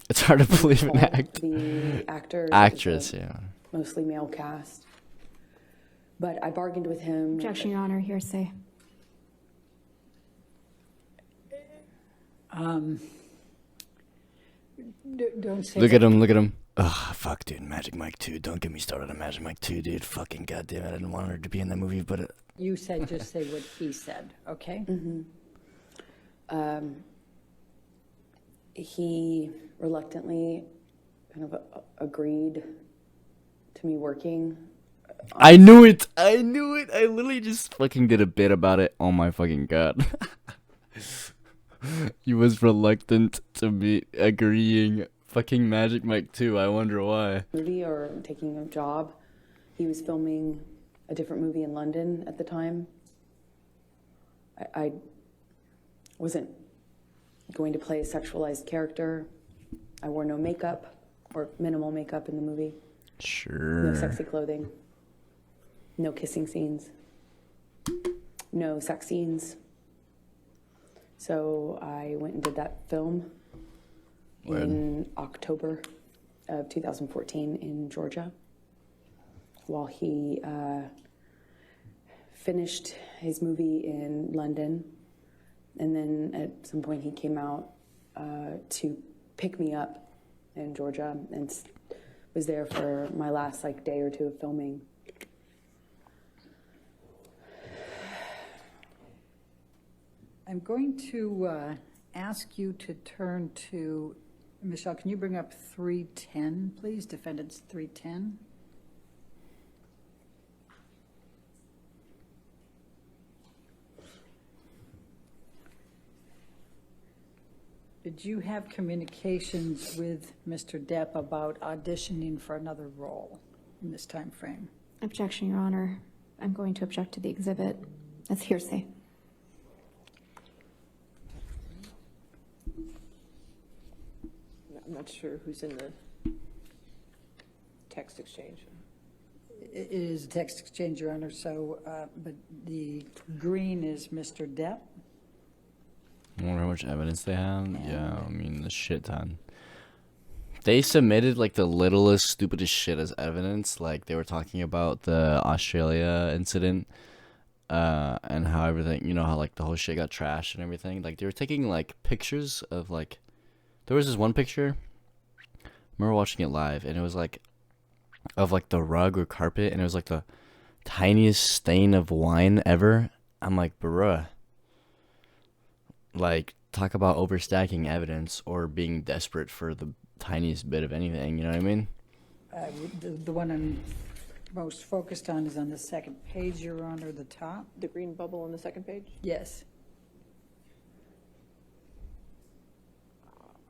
It's hard to believe an call act. the actor. Actress, yeah. Mostly male cast. But I bargained with him. Objection, Your Honor, hearsay. Don't say Look that. at him, look at him. Ugh, fuck, dude. Magic Mike 2. Don't get me started on Magic Mike 2, dude. Fucking goddamn it. I didn't want her to be in that movie, but You said, just say what he said, okay? He reluctantly kind of agreed to me working. I knew it. I knew it. I literally just fucking did a bit about it. Oh my fucking god. He was reluctant to me agreeing. Fucking Magic Mike 2. I wonder why. Movie or taking a job. He was filming a different movie in London at the time. I wasn't going to play a sexualized character. I wore no makeup or minimal makeup in the movie. Sure. No sexy clothing. No kissing scenes. No sex scenes. So I went and did that film in October of 2014 in Georgia while he finished his movie in London. And then at some point he came out to pick me up in Georgia and was there for my last day or two of filming. I'm going to ask you to turn to, Michelle, can you bring up 310, please? Defendants 310. Did you have communications with Mr. Depp about auditioning for another role in this time frame? Objection, Your Honor. I'm going to object to the exhibit. That's hearsay. I'm not sure who's in the text exchange. It is a text exchange, Your Honor, so, but the green is Mr. Depp. I wonder how much evidence they have. Yeah, I mean, the shit ton. They submitted the littlest, stupidest shit as evidence. They were talking about the Australia incident, and how everything, how the whole shit got trashed and everything. They were taking pictures of there was this one picture. I remember watching it live, and it was of the rug or carpet, and it was the tiniest stain of wine ever. I'm like, bruh. Talk about overstacking evidence or being desperate for the tiniest bit of anything, you know what I mean? The one I'm most focused on is on the second page, Your Honor, the top. The green bubble on the second page? Yes.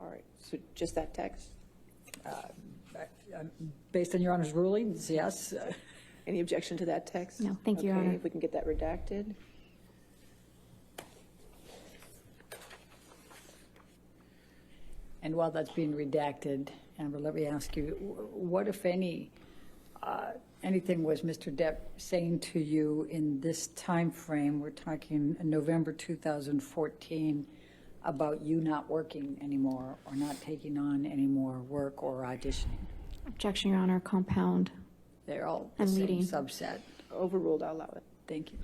All right, so just that text? Based on Your Honor's rulings, yes. Any objection to that text? No, thank you, Your Okay, Honor. if we can get that redacted. And while that's being redacted, Amber, let me ask you, what, if anything was Mr. Depp saying to you in this time frame, we're talking November 2014, about you not working anymore or not taking on any more work or auditioning? Objection, Your Honor. Compound. They're all the And same leading. subset. Overruled, I'll allow it. Thank you.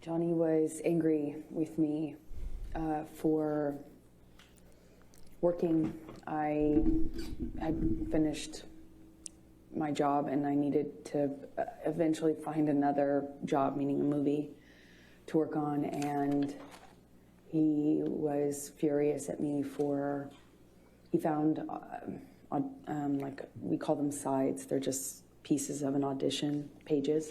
Johnny was angry with me for working. I had finished my job and I needed to eventually find another job, meaning a movie, to work on, and he was furious at me for, he found, we call them sides, they're just pieces of an audition, pages,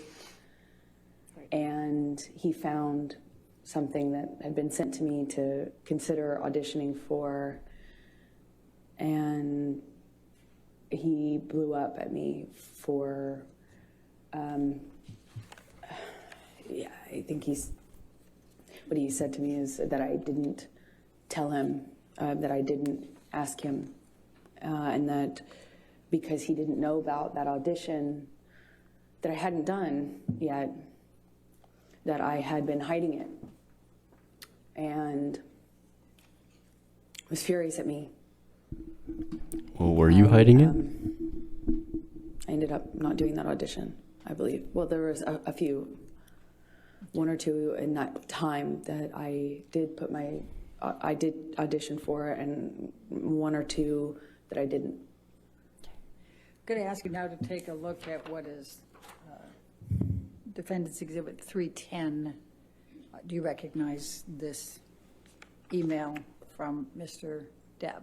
and he found something that had been sent to me to consider auditioning for, and he blew up at me for, yeah, I think what he said to me is that I didn't tell him, that I didn't ask him, and that because he didn't know about that audition that I hadn't done yet, that I had been hiding it, and was furious at me. Well, were you hiding it? I ended up not doing that audition, I believe. Well, there was a few, one or two in that time that I did I did audition for, and one or two that I didn't. Going to ask you now to take a look at what is Defendant's Exhibit 310. Do you recognize this email from Mr. Depp?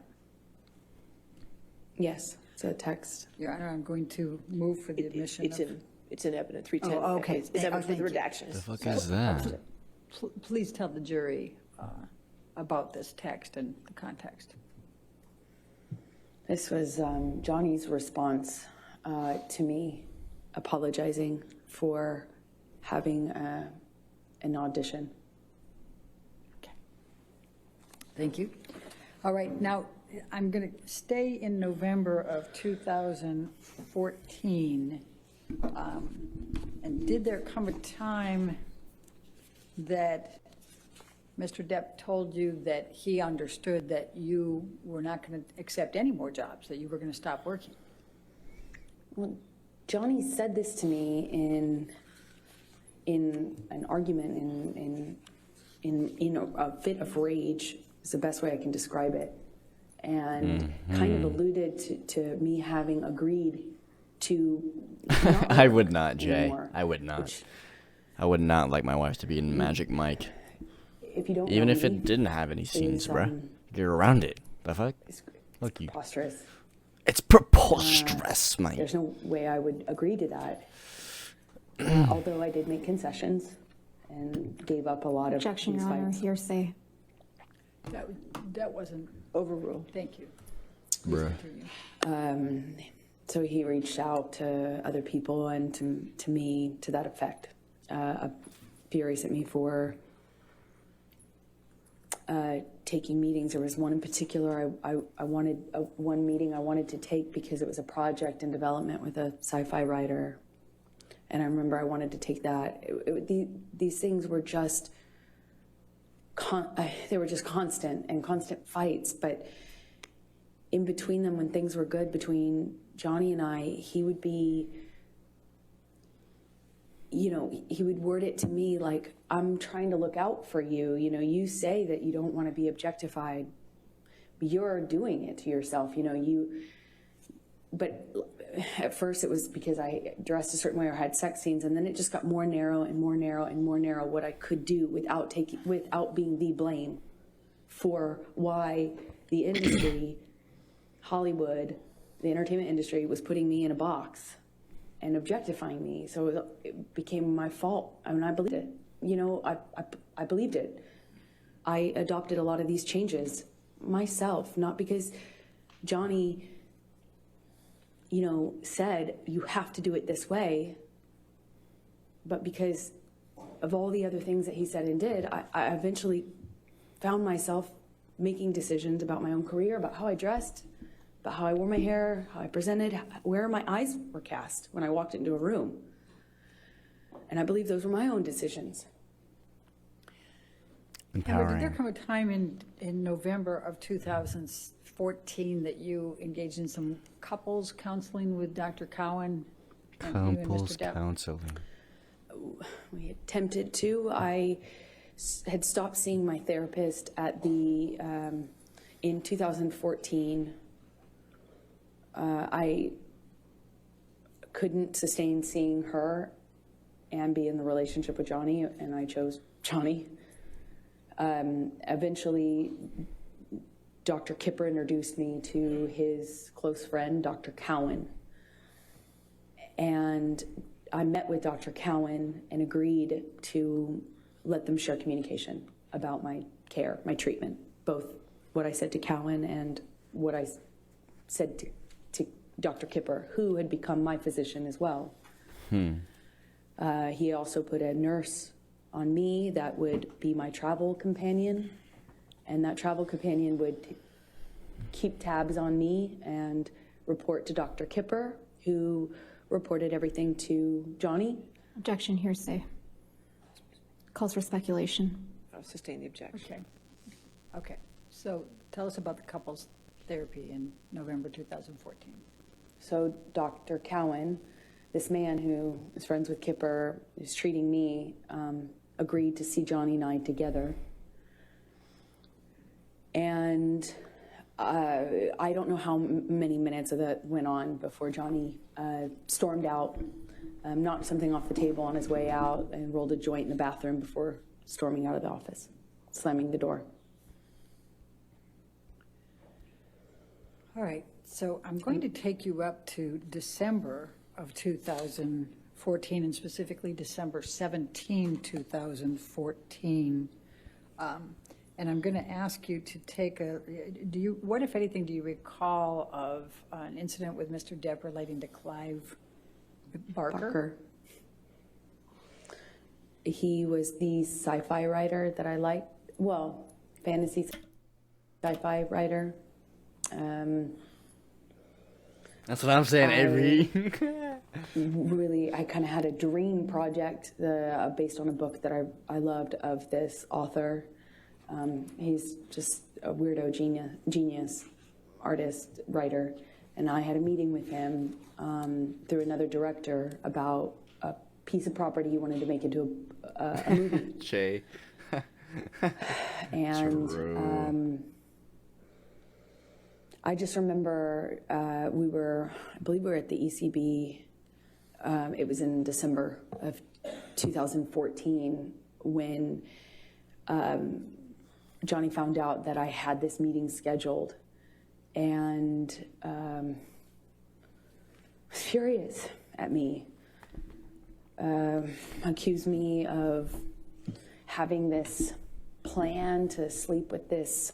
Yes, it's a text. Your Honor, I'm going to move for the admission of... It's in evidence, 310. Oh, okay. It's evidence with Thank you. redactions. The fuck is that? Please tell the jury about this text and the context. This was Johnny's response to me apologizing for having an audition. Okay. Thank you. All right, now I'm going to stay in November of 2014. And did there come a time that Mr. Depp told you that he understood that you were not going to accept any more jobs, that you were going to stop working? Well, Johnny said this to me in an argument, in a fit of rage is the best way I can describe it, and kind of alluded to me having agreed to not I would not, Jay. anymore, I would not. which, I would not like my wife to be in Magic Mike. if you don't Even know if me, it didn't have any scenes, is, bruh. Get around it. The fuck? it's Look, you. preposterous. It's preposterous, mate. There's no way I would agree to that. Although I did make concessions and gave up a lot of Objection, these Your Honor. fights. Hearsay. That wasn't, Overruled. thank you. Bruh. So he reached out to other people and to me to that effect. Furious at me for taking meetings. There was one in particular I wanted, one meeting I wanted to take because it was a project in development with a sci-fi writer. And I remember I wanted to take that. These things were just, they were just constant fights. But in between them, when things were good between Johnny and I, he would be, he would word it to me like, I'm trying to look out for you. You say that you don't want to be objectified. You're doing it to yourself, but at first it was because I dressed a certain way or had sex scenes, and then it just got more narrow and more narrow and more narrow what I could do without being the blame for why the industry, Hollywood, the entertainment industry was putting me in a box and objectifying me. So it became my fault. I mean, I believed it. I believed it. I adopted a lot of these changes myself, not because Johnny, said you have to do it this way, but because of all the other things that he said and did, I eventually found myself making decisions about my own career, about how I dressed, about how I wore my hair, how I presented, where my eyes were cast when I walked into a room. And I believe those were my own decisions. Amber, did there come a time in November of 2014 that you engaged in some couples counseling with Dr. Cowan and you and Couples Mr. Depp? counseling. We attempted to. I had stopped seeing my therapist at in 2014. I couldn't sustain seeing her and be in the relationship with Johnny, and I chose Johnny. Eventually, Dr. Kipper introduced me to his close friend, Dr. Cowan. And I met with Dr. Cowan and agreed to let them share communication about my care, my treatment, both what I said to Cowan and what I said to Dr. Kipper, who had become my physician as well. He also put a nurse on me that would be my travel companion, and that travel companion would keep tabs on me and report to Dr. Kipper, who reported everything to Johnny. Objection, hearsay. Calls for speculation. I'll sustain the objection. Okay. Okay. So tell us about the couples therapy in November 2014. So Dr. Cowan, this man who is friends with Kipper, who's treating me, agreed to see Johnny and I together. And I don't know how many minutes of that went on before Johnny stormed out, knocked something off the table on his way out, and rolled a joint in the bathroom before storming out of the office, slamming the door. All right. So I'm going to take you up to December of 2014, and specifically December 17, 2014. And I'm going to ask you to take what, if anything, do you recall of an incident with Mr. Depp relating to Clive Barker? He was the sci-fi writer that I liked. Well, fantasy sci-fi writer. That's what I'm saying, Avery. Really, I kind of had a dream project based on a book that I loved of this author. He's just a weirdo genius, artist, writer. And I had a meeting with him through another director about a piece of property he wanted to make into a movie. Che. And I just remember I believe we were at the ECB. It was in December of 2014 when Johnny found out that I had this meeting scheduled, and was furious at me. Accused me of having this plan to sleep with this.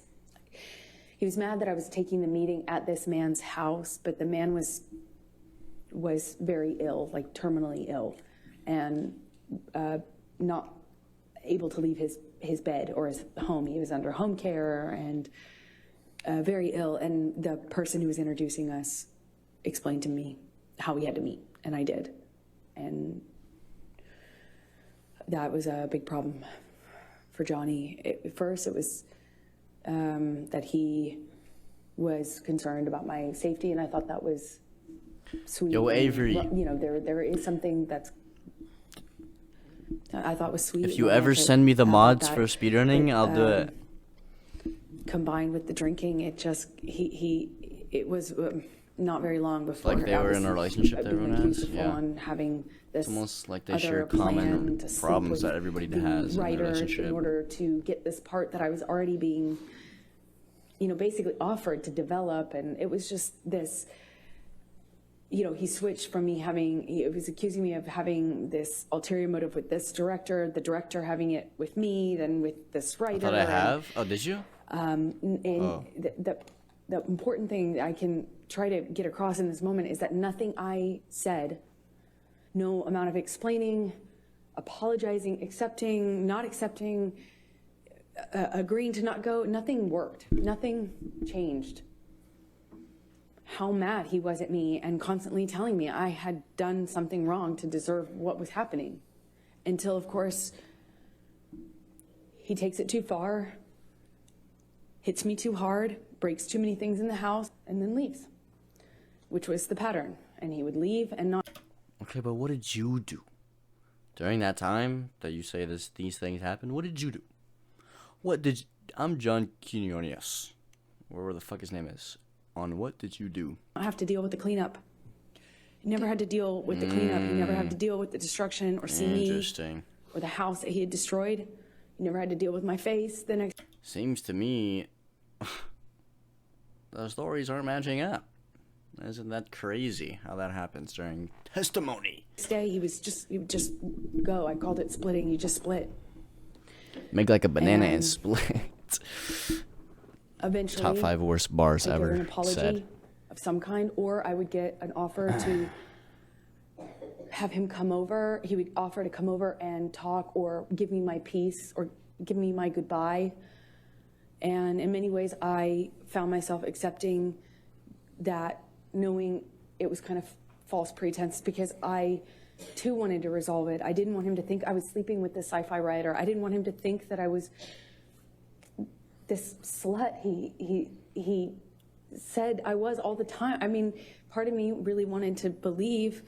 He was mad that I was taking the meeting at this man's house, but the man was very ill, like terminally ill, and not able to leave his bed or his home. He was under home care and very ill. And the person who was introducing us explained to me how we had to meet, and I did. And that was a big problem for Johnny. At first, it was that he was concerned about my safety, and I thought that was sweet. Yo, Avery. You know, there is something that's I thought was sweet. If you ever send me the mods for speedrunning, I'll do it. Combined with the drinking, it just it was not very long before. Like they were in a relationship that everyone has. Yeah. On having this, It's almost like they other share plan common to sleep problems with that everybody the has in a writer relationship. in order to get this part that I was already being, basically offered to develop, and it was just this. He switched from he was accusing me of having this ulterior motive with this director, the director having it with me, then with this writer. I thought I have. Oh, did you? The important thing that I can try to get across in this moment is that nothing I said, no amount of explaining, apologizing, accepting, not accepting, agreeing to not go, nothing worked. Nothing changed. How mad he was at me and constantly telling me I had done something wrong to deserve what was happening. Until, of course, he takes it too far, hits me too hard, breaks too many things in the house, and then leaves, which was the pattern. And he would leave and not. Okay, but what did you do? During that time that you say these things happened, what did you do? I'm John Quinones, whatever the fuck his name is. On what did you do? I have to deal with the cleanup. He never had to deal with the cleanup. He never had to deal with the destruction or see me Interesting. or the house that he had destroyed. He never had to deal with my face the next. Seems to me the stories aren't matching up. Isn't that crazy how that happens during testimony? Day he would just go. I called it splitting. You just split. Make like a banana and And- split. Eventually, Top 5 worst bars I give ever an apology, said. a of some kind, or I would get an offer to have him come over. He would offer to come over and talk or give me my piece or give me my goodbye. And in many ways, I found myself accepting that, knowing it was kind of false pretense, because I too wanted to resolve it. I didn't want him to think I was sleeping with this sci-fi writer. I didn't want him to think that I was this slut he said I was all the time. I mean, part of me really wanted to believe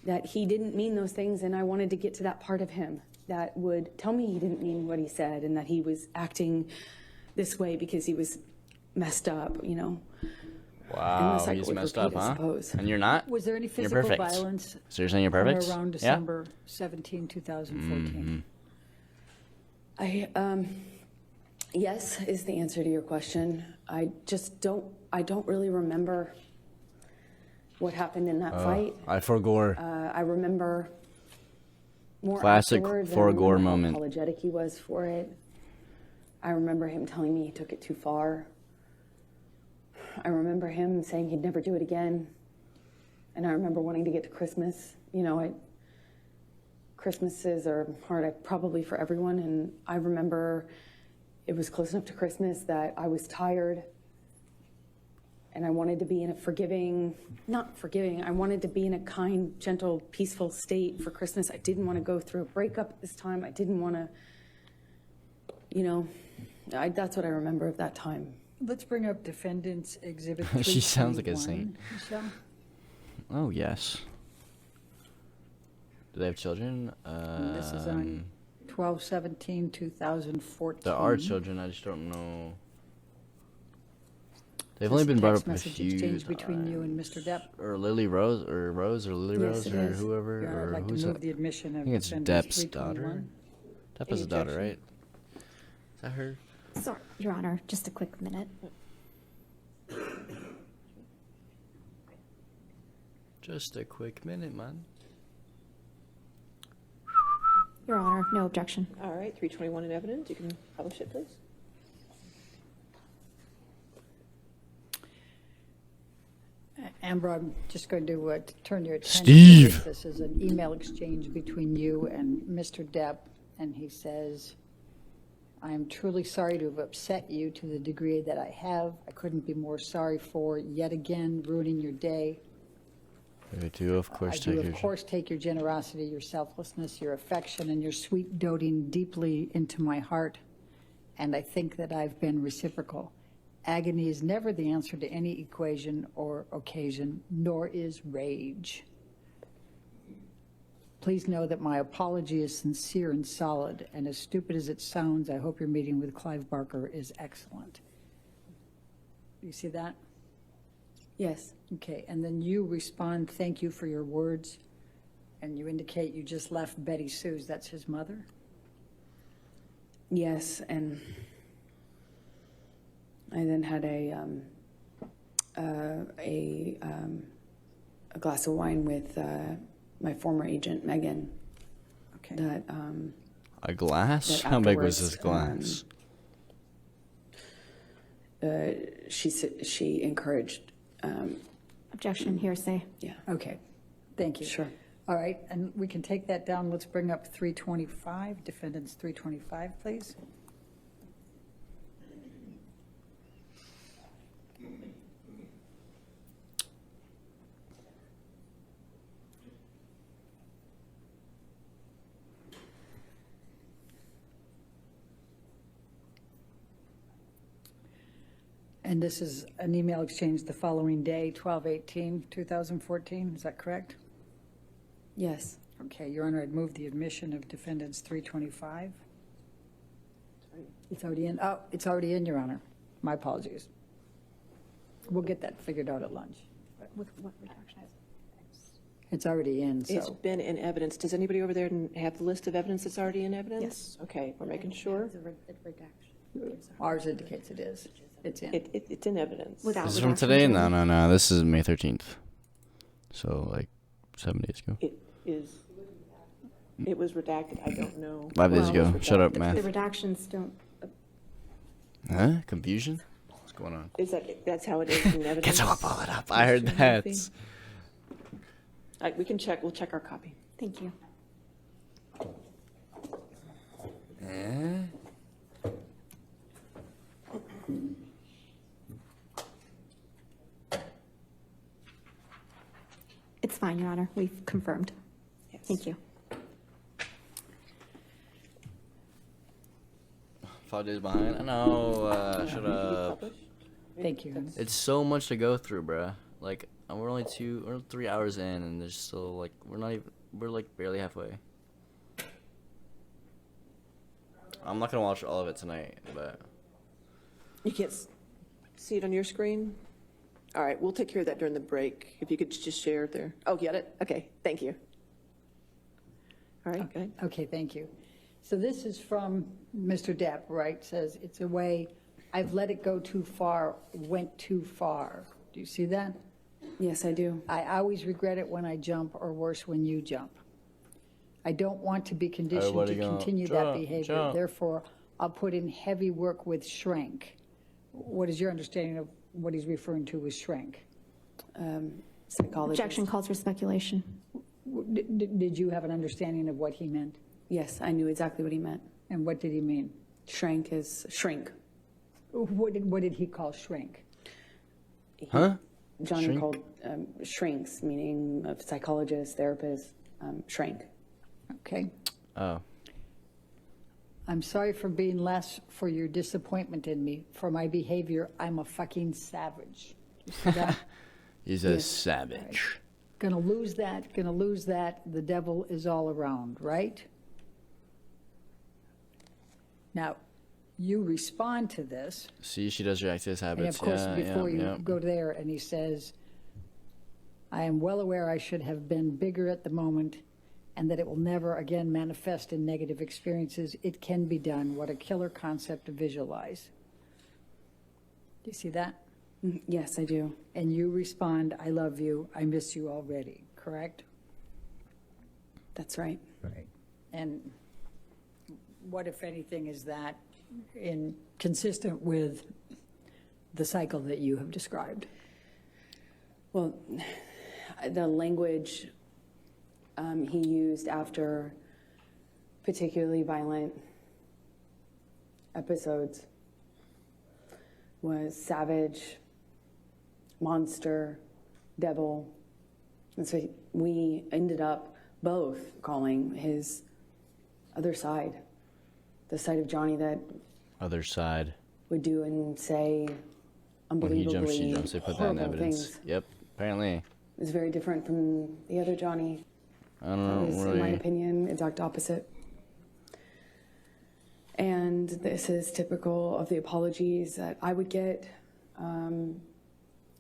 that he didn't mean those things, and I wanted to get to that part of him that would tell me he didn't mean what he said and that he was acting this way because he was messed up, you know. Wow, he's messed up, huh? And you're not? Was there any You're physical perfect. violence So you're saying you're on or perfect? around Yeah? December 17, 2014? Yes is the answer to your question. I don't really remember what happened in that fight. I forgore. I remember more Classic afterwards. I for remember gore how moment. apologetic he was for it. I remember him telling me he took it too far. I remember him saying he'd never do it again. And I remember wanting to get to Christmas. You know, Christmases are hard, probably for everyone. And I remember it was close enough to Christmas that I was tired. And I wanted to be in a I wanted to be in a kind, gentle, peaceful state for Christmas. I didn't want to go through a breakup at this time. I didn't want to, you know, that's what I remember of that time. Let's bring up Defendant's Exhibit 321. She sounds like a saint. Michelle? Oh, yes. Do they have children? This is on 12/17/2014. There are children, I just don't know. They've only This been brought text up a message few exchange between you and Mr. Depp. Or Lily Rose, or Lily Yes, Rose, it or is. whoever, Yeah, I'd or like to who's move that? the admission I of think it's Defendant's Depp's daughter. 321. Depp has a Any daughter, objection? right? Is that her? Sorry, Your Honor, just a quick minute. Just a quick minute, man. Your Honor, no objection. All right, 321 in evidence. You can publish it, please. Amber, I'm just going to turn your attention Steve! to this. This is an email exchange between you and Mr. Depp, and he says, I am truly sorry to have upset you to the degree that I have. I couldn't be more sorry for yet again ruining your day. I do, of course, I take do, your... of course, take your generosity, your selflessness, your affection, and your sweet doting deeply into my heart, and I think that I've been reciprocal. Agony is never the answer to any equation or occasion, nor is rage. Please know that my apology is sincere and solid, and as stupid as it sounds, I hope your meeting with Clive Barker is excellent. You see that? Yes. Okay, and then you respond, thank you for your words, and you indicate you just left Betty Sue's, that's his mother? Yes, and I then had a glass of wine with my former agent, Megan. Okay. That A glass? that How big was this afterwards, glass? she encouraged. Objection, hearsay. Yeah. Okay, thank you. Sure. All right, and we can take that down. Let's bring up 325, defendants 325, please. And this is an email exchange the following day, 12/18/2014, is that correct? Yes. Okay, Your Honor, I'd move the admission of defendants 325. It's already in, oh, it's already in, Your Honor. My apologies. We'll get that figured out at lunch. With what redaction? It's already in, It's so. been in evidence. Does anybody over there have the list of evidence that's already in evidence? Yes. Okay, we're making sure. Ours indicates it is. It's in. It's in evidence. Without This is from redaction, today? Your No, Honor. no, no. This is May 13th. So, like, 7 days ago. It is, it was redacted. I don't know. 5 days Well, it was ago. Shut up, redacted. math. The redactions don't, Huh? Confusion? going on? Is that's how it is in evidence? Can someone pull it up? I heard Mr. that. Murphy? We can check, we'll check our copy. Thank you. It's fine, Your Honor. We've confirmed. Yes. Thank you. 5 days behind. I know. Shut up. Thank you. It's so much to go through, bruh. Like we're only 3 hours in, and there's still like we're like barely halfway. I'm not gonna watch all of it tonight, but You can't see it on your screen? All right, we'll take care of that during the break. If you could just share it there. Oh, get it? Okay, thank you. All right, go ahead. Okay, thank you. So this is from Mr. Depp, right? Says, it's a way, I've let it go too far, went too far. Do you see that? Yes, I do. I always regret it when I jump, or worse, when you jump. I don't want to be conditioned Everybody to go, continue that jump, behavior. jump. Therefore, I'll put in heavy work with shrink. What is your understanding of what he's referring to with shrink? Psychologist. Objection calls for speculation. Did you have an understanding of what he meant? Yes, I knew exactly what he meant. And what did he mean? Shrank is shrink. What did he call shrink? huh? Johnny Shrink? called shrinks, meaning of psychologists, therapists, shrank. Okay. Oh, I'm sorry for being less for your disappointment in me. For my behavior, I'm a fucking savage. You see that? he's a savage. Gonna lose that, gonna lose that. The devil is all around, right? Now, you respond to this, See, she does react to his and habits. of course, yeah, before yeah, you yeah. go there, and he says, I am well aware I should have been bigger at the moment, and that it will never again manifest in negative experiences. It can be done. What a killer concept to visualize. Do you see that? Yes, I do. And you respond, I love you, I miss you already, correct? That's right. Right. And what, if anything, is that consistent with the cycle that you have described? Well, the language he used after particularly violent episodes was savage, monster, devil. And so we ended up both calling his other side, the side of Johnny that Other side. would do and say When he jumps, she unbelievably jumps. They put that in horrible evidence. things. Yep. Apparently. It was very different from the other Johnny. I don't That know. was, in my opinion, exact opposite. And this is typical of the apologies that I would get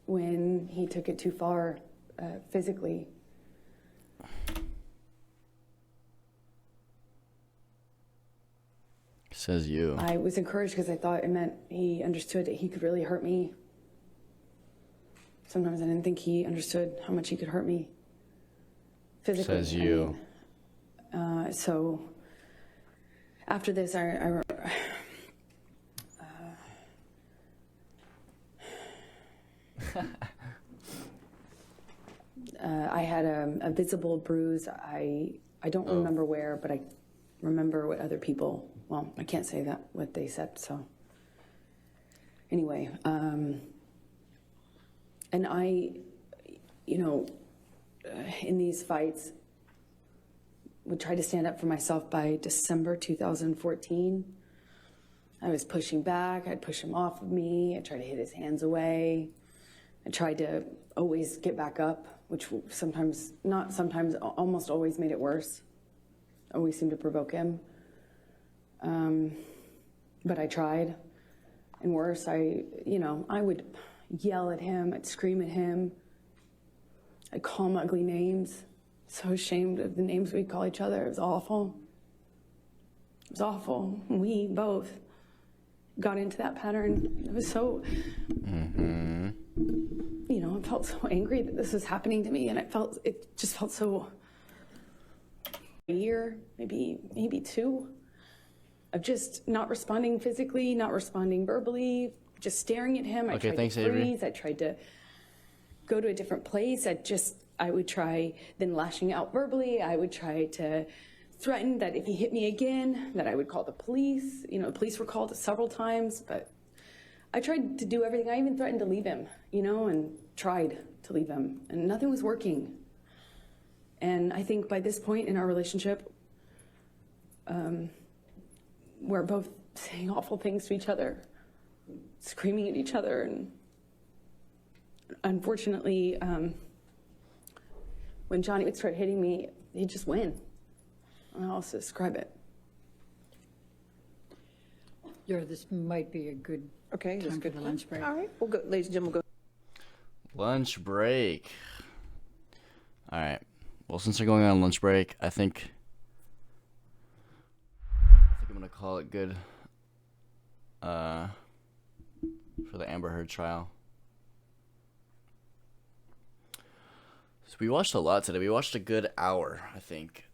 when he took it too far physically. Says you. I was encouraged because I thought it meant he understood that he could really hurt me. Sometimes I didn't think he understood how much he could hurt me physically. Says you. So after this, I had a visible bruise. I don't remember where, but I remember what other people, well, I can't say that, what they said, so. Anyway, and I, in these fights, would try to stand up for myself. By December 2014. I was pushing back. I'd push him off of me. I'd try to hit his hands away. I tried to always get back up, which sometimes, not sometimes, almost always made it worse. Always seemed to provoke him. But I tried. And worse, I would yell at him. I'd scream at him. I'd call him ugly names. So ashamed of the names we'd call each other. It was awful. It was awful. We both got into that pattern. It was so, I felt so angry that this was happening to me, and it just felt so, a year, maybe two, of just not responding physically, not responding verbally, just staring at him. I Okay, tried thanks, to Avery. freeze. I tried to go to a different place. I would try then lashing out verbally. I would try to threaten that if he hit me again, that I would call the police. You know, the police were called several times, but I tried to do everything. I even threatened to leave him, you know, and tried to leave him, and nothing was working. And I think by this point in our relationship, we're both saying awful things to each other, screaming at each other, and unfortunately, when Johnny would start hitting me, he'd just win. I don't know how else to describe it. This might be a good Okay, that's time for good. the lunch break. All right, we'll go, ladies and gentlemen, we'll go. Lunch break. All right. Well, since we're going on lunch break, I think I'm gonna call it good. For the Amber Heard trial. So we watched a lot today. We watched a good hour, I think,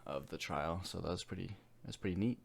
of the trial. So that was pretty neat.